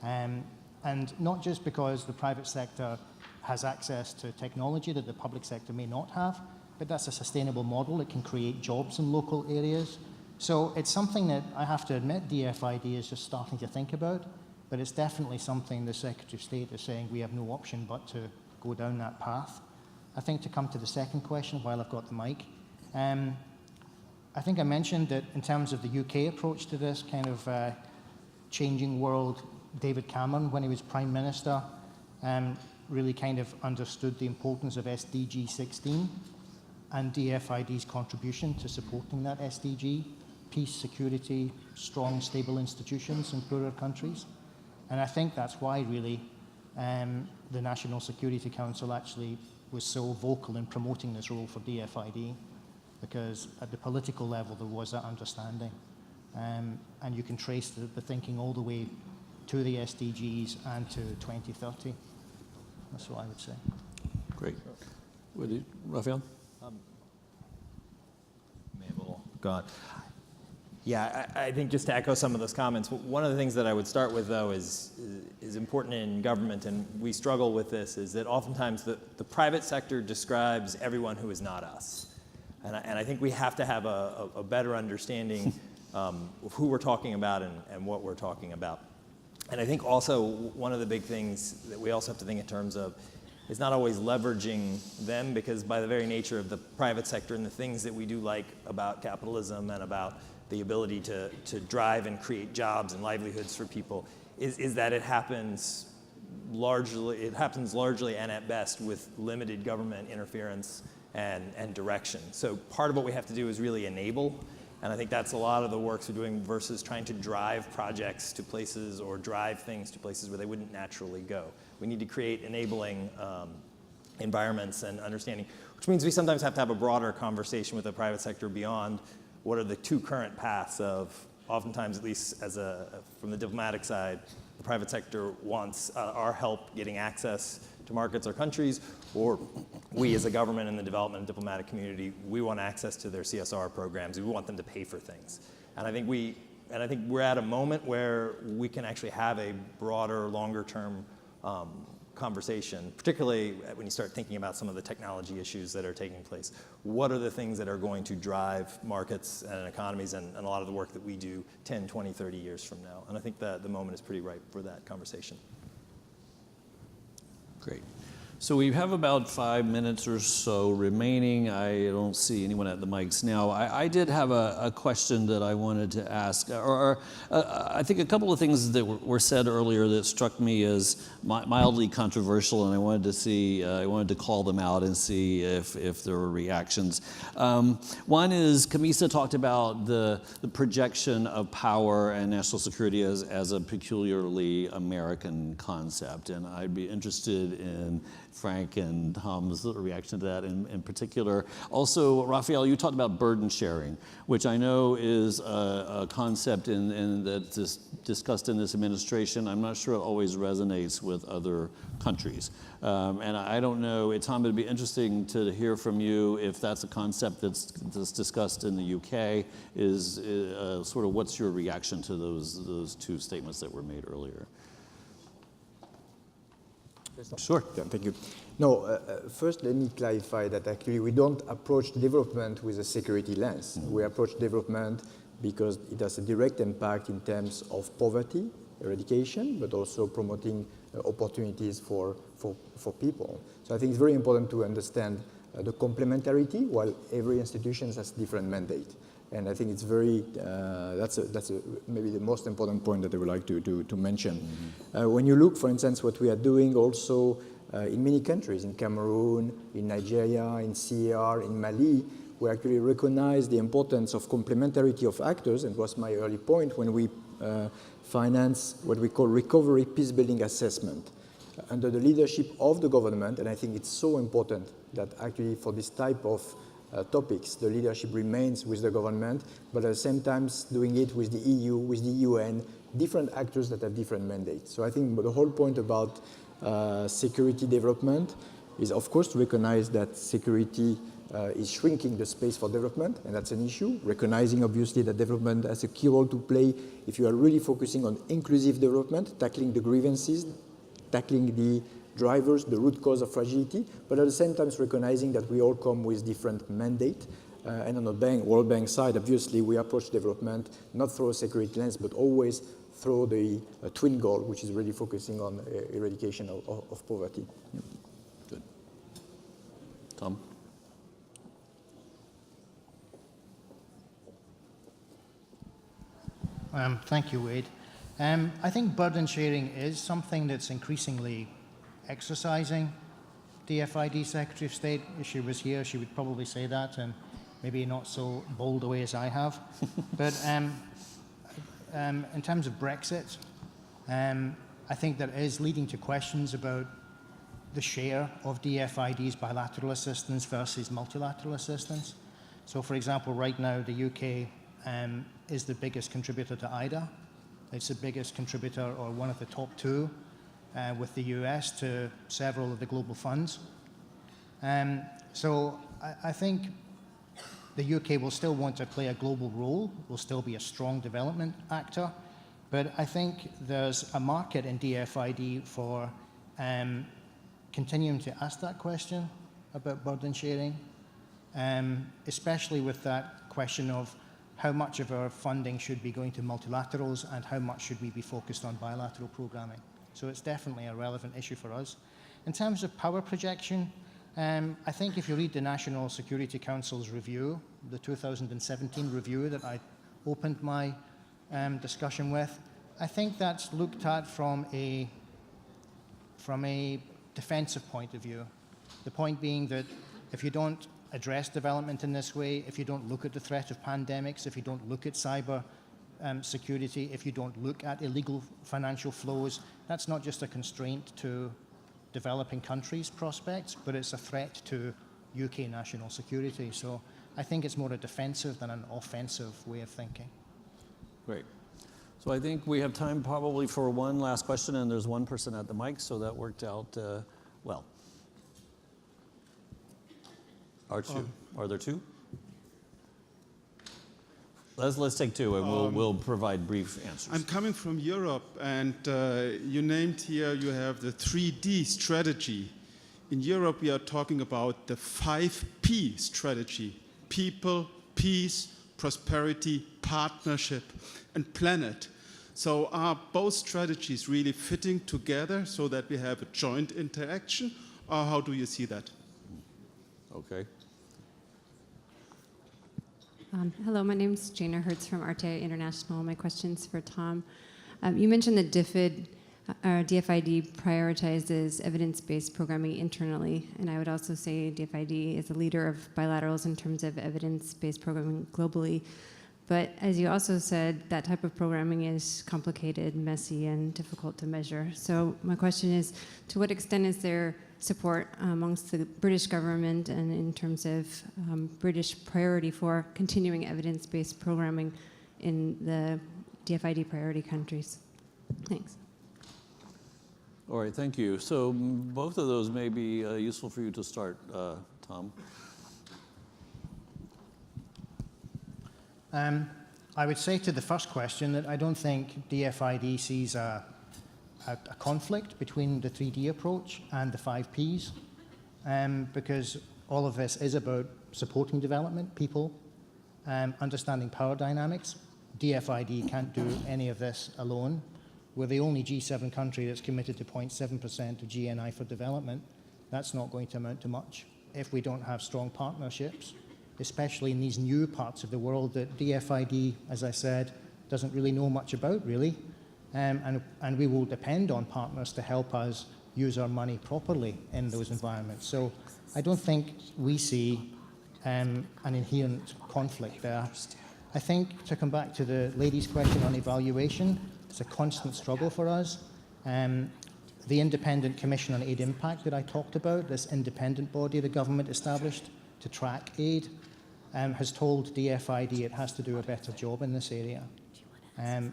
Speaker 6: And not just because the private sector has access to technology that the public sector may not have, but that's a sustainable model. It can create jobs in local areas. So it's something that I have to admit DFID is just starting to think about, but it's definitely something the Secretary of State is saying we have no option but to go down that path. I think to come to the second question while I've got the mic, I think I mentioned that in terms of the UK approach to this kind of changing world, David Cameron, when he was Prime Minister, really kind of understood the importance of SDG 16 and DFID's contribution to supporting that SDG, peace, security, strong, stable institutions in poorer countries. And I think that's why really the National Security Council actually was so vocal in promoting this role for DFID, because at the political level there was that understanding. And you can trace the thinking all the way to the SDGs and to 2030. That's what I would say.
Speaker 2: Great. Raphael?
Speaker 4: Gone. Yeah, I think just to echo some of those comments, one of the things that I would start with, though, is important in government, and we struggle with this, is that oftentimes the private sector describes everyone who is not us. And I think we have to have a better understanding of who we're talking about and what we're talking about. And I think also one of the big things that we also have to think in terms of is not always leveraging them, because by the very nature of the private sector and the things that we do like about capitalism and about the ability to drive and create jobs and livelihoods for people is that it happens largely and at best with limited government interference and direction. So part of what we have to do is really enable, and I think that's a lot of the work we're doing versus trying to drive projects to places or drive things to places where they wouldn't naturally go. We need to create enabling environments and understanding, which means we sometimes have to have a broader conversation with the private sector beyond what are the two current paths of, oftentimes at least from the diplomatic side, the private sector wants our help getting access to markets or countries, or we as a government in the development and diplomatic community, we want access to their CSR programs. We want them to pay for things. And I think we're at a moment where we can actually have a broader, longer term conversation, particularly when you start thinking about some of the technology issues that are taking place. What are the things that are going to drive markets and economies and a lot of the work that we do 10, 20, 30 years from now? And I think that the moment is pretty ripe for that conversation.
Speaker 2: Great. So we have about 5 minutes or so remaining. I don't see anyone at the mics now. I did have a question that I wanted to ask, or I think a couple of things that were said earlier that struck me as mildly controversial, and I wanted to call them out and see if there were reactions. One is Kamissa talked about the projection of power and national security as a peculiarly American concept, and I'd be interested in Franck and Tom's reaction to that in particular. Also, Raphael, you talked about burden sharing, which I know is a concept that's discussed in this administration. I'm not sure it always resonates with other countries. And I don't know, Tom, it'd be interesting to hear from you if that's a concept that's discussed in the UK, is sort of what's your reaction to those two statements that were made earlier? Sure.
Speaker 5: Yeah, thank you. No, first let me clarify that actually we don't approach development with a security lens. We approach development because it has a direct impact in terms of poverty eradication, but also promoting opportunities for people. So I think it's very important to understand the complementarity while every institution has different mandate. And I think it's very, that's maybe the most important point that I would like to mention. When you look, for instance, what we are doing also in many countries, in Cameroon, in Nigeria, in CAR, in Mali, we actually recognize the importance of complementarity of actors, and was my early point when we finance what we call recovery peace-building assessment under the leadership of the government. And I think it's so important that actually for this type of topics, the leadership remains with the government, but at the same time doing it with the EU, with the UN, different actors that have different mandates. So I think the whole point about security development is, of course, to recognize that security is shrinking the space for development, and that's an issue. Recognizing, obviously, that development has a key role to play if you are really focusing on inclusive development, tackling the grievances, tackling the drivers, the root cause of fragility, but at the same time recognizing that we all come with different mandate. And on the World Bank side, obviously, we approach development not through a security lens, but always through the twin goal, which is really focusing on eradication of poverty.
Speaker 2: Yep. Good. Tom?
Speaker 6: Thank you, Wade. I think burden sharing is something that's increasingly exercising. DFID Secretary of State, if she was here, she would probably say that, and maybe not so bold a way as I have. But in terms of Brexit, I think that is leading to questions about the share of DFID's bilateral assistance versus multilateral assistance. So, for example, right now, the UK is the biggest contributor to IDA. It's the biggest contributor, or one of the top two, with the US to several of the global funds. So I think the UK will still want to play a global role, will still be a strong development actor, but I think there's a market in DFID for continuing to ask that question about burden sharing, especially with that question of how much of our funding should be going to multilaterals and how much should we be focused on bilateral programming. So it's definitely a relevant issue for us. In terms of power projection, I think if you read the National Security Council's review, the 2017 review that I opened my discussion with, I think that's looked at from a defensive point of view. The point being that if you don't address development in this way, if you don't look at the threat of pandemics, if you don't look at cyber security, if you don't look at illegal financial flows, that's not just a constraint to developing countries' prospects, but it's a threat to UK national security. So I think it's more a defensive than an offensive way of thinking.
Speaker 2: Great. So I think we have time probably for one last question, and there's one person at the mic, so that worked out well. Are there two? Let's take two, and we'll provide brief answers.
Speaker 14: I'm coming from Europe, and you named here, you have the 3D strategy. In Europe, we are talking about the 5P strategy: people, peace, prosperity, partnership, and planet. So are both strategies really fitting together so that we have a joint interaction, or how do you see that?
Speaker 2: Okay.
Speaker 15: Hello, my name is Jana Hertz from Arte International. My question's for Tom. You mentioned that DFID prioritizes evidence-based programming internally, and I would also say DFID is a leader of bilaterals in terms of evidence-based programming globally. But as you also said, that type of programming is complicated, messy, and difficult to measure. So my question is, to what extent is there support amongst the British government and in terms of British priority for continuing evidence-based programming in the DFID priority countries? Thanks.
Speaker 2: All right, thank you. So both of those may be useful for you to start, Tom.
Speaker 6: I would say to the first question that I don't think DFID sees a conflict between the 3D approach and the 5 Ps, because all of this is about supporting development, people, understanding power dynamics. DFID can't do any of this alone. We're the only G7 country that's committed to 0.7% of GNI for development. That's not going to amount to much if we don't have strong partnerships, especially in these new parts of the world that DFID, as I said, doesn't really know much about, really. And we will depend on partners to help us use our money properly in those environments. So I don't think we see an inherent conflict there. I think, to come back to the lady's question on evaluation, it's a constant struggle for us. The Independent Commission on Aid Impact that I talked about, this independent body the government established to track aid, has told DFID it has to do a better job in this area,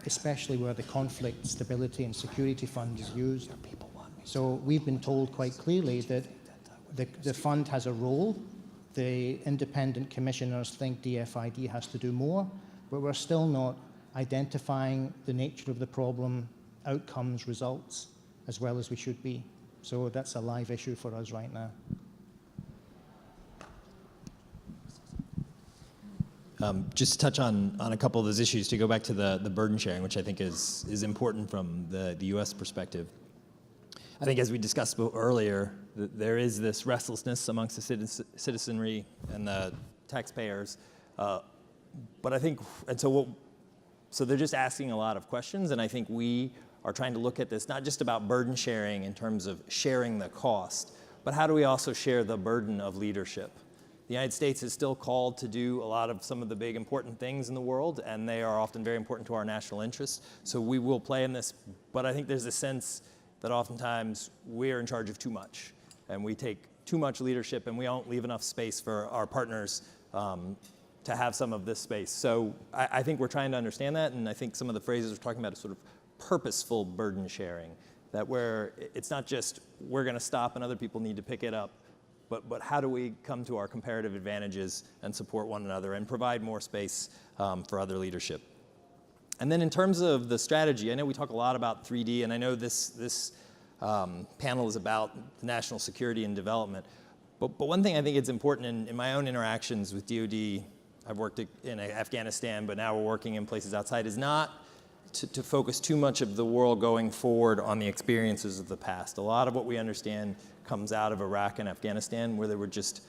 Speaker 6: especially where the Conflict, Stability and Security Fund is used. So we've been told quite clearly that the fund has a role. The independent commissioners think DFID has to do more, but we're still not identifying the nature of the problem, outcomes, results, as well as we should be. So that's a live issue for us right now.
Speaker 4: Just to touch on a couple of those issues, to go back to the burden sharing, which I think is important from the US perspective. I think, as we discussed earlier, there is this restlessness amongst the citizenry and the taxpayers. But I think, and so they're just asking a lot of questions, and I think we are trying to look at this not just about burden sharing in terms of sharing the cost, but how do we also share the burden of leadership? The United States is still called to do a lot of some of the big important things in the world, and they are often very important to our national interests. So we will play in this, but I think there's a sense that oftentimes we're in charge of too much, and we take too much leadership, and we don't leave enough space for our partners to have some of this space. So I think we're trying to understand that, and I think some of the phrases we're talking about is sort of purposeful burden sharing, that where it's not just we're going to stop and other people need to pick it up, but how do we come to our comparative advantages and support one another and provide more space for other leadership. And then in terms of the strategy, I know we talk a lot about 3D, and I know this panel is about national security and development. But one thing I think it's important in my own interactions with DoD, I've worked in Afghanistan, but now we're working in places outside, is not to focus too much of the world going forward on the experiences of the past. A lot of what we understand comes out of Iraq and Afghanistan, where there were just,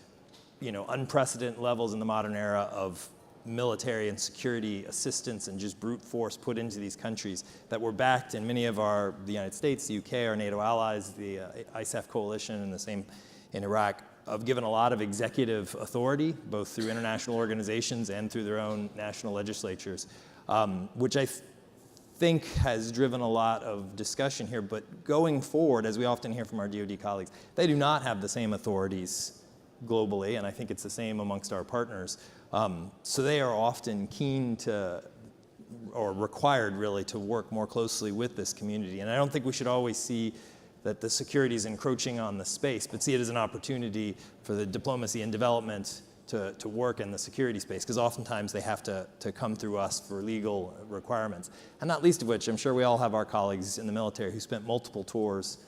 Speaker 4: unprecedented levels in the modern era of military and security assistance and just brute force put into these countries that were backed in many of the United States, the UK, our NATO allies, the ISAF coalition, and the same in Iraq, have given a lot of executive authority, both through international organizations and through their own national legislatures, which I think has driven a lot of discussion here. But going forward, as we often hear from our DoD colleagues, they do not have the same authorities globally, and I think it's the same amongst our partners. So they are often keen to, or required really, to work more closely with this community. And I don't think we should always see that the security is encroaching on the space, but see it as an opportunity for the diplomacy and development to work in the security space, because oftentimes they have to come through us for legal requirements. And not least of which, I'm sure we all have our colleagues in the military who spent multiple tours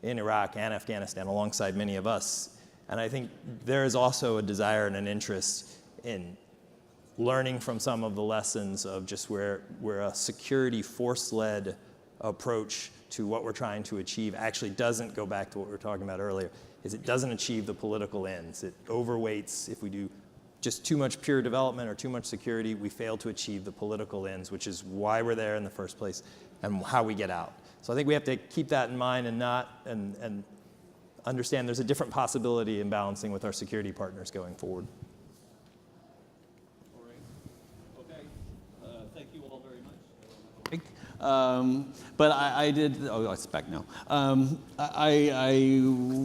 Speaker 4: in Iraq and Afghanistan alongside many of us. And I think there is also a desire and an interest in learning from some of the lessons of just where a security force-led approach to what we're trying to achieve actually doesn't go back to what we were talking about earlier, is it doesn't achieve the political ends. It overweights. If we do just too much pure development or too much security, we fail to achieve the political ends, which is why we're there in the first place and how we get out. So I think we have to keep that in mind and understand there's a different possibility in balancing with our security partners going forward.
Speaker 2: But I did, oh, it's back now.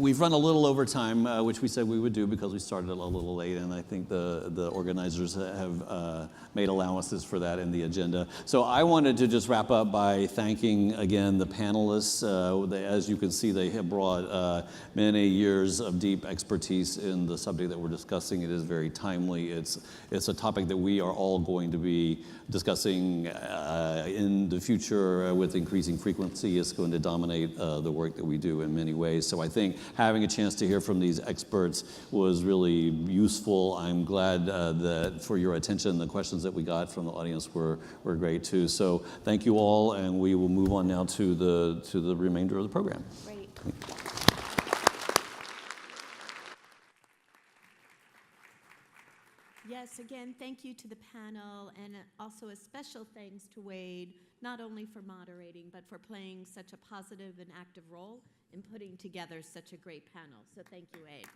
Speaker 2: We've run a little over time, which we said we would do because we started a little late, and I think the organizers have made allowances for that in the agenda. So I wanted to just wrap up by thanking again the panelists. As you can see, they have brought many years of deep expertise in the subject that we're discussing. It is very timely. It's a topic that we are all going to be discussing in the future with increasing frequency. It's going to dominate the work that we do in many ways. So I think having a chance to hear from these experts was really useful. I'm glad that for your attention, the questions that we got from the audience were great too. So thank you all, and we will move on now to the remainder of the program.
Speaker 1: Great. Yes, again, thank you to the panel, and also a special thanks to Wade, not only for moderating, but for playing such a positive and active role in putting together such a great panel. So thank you, Wade.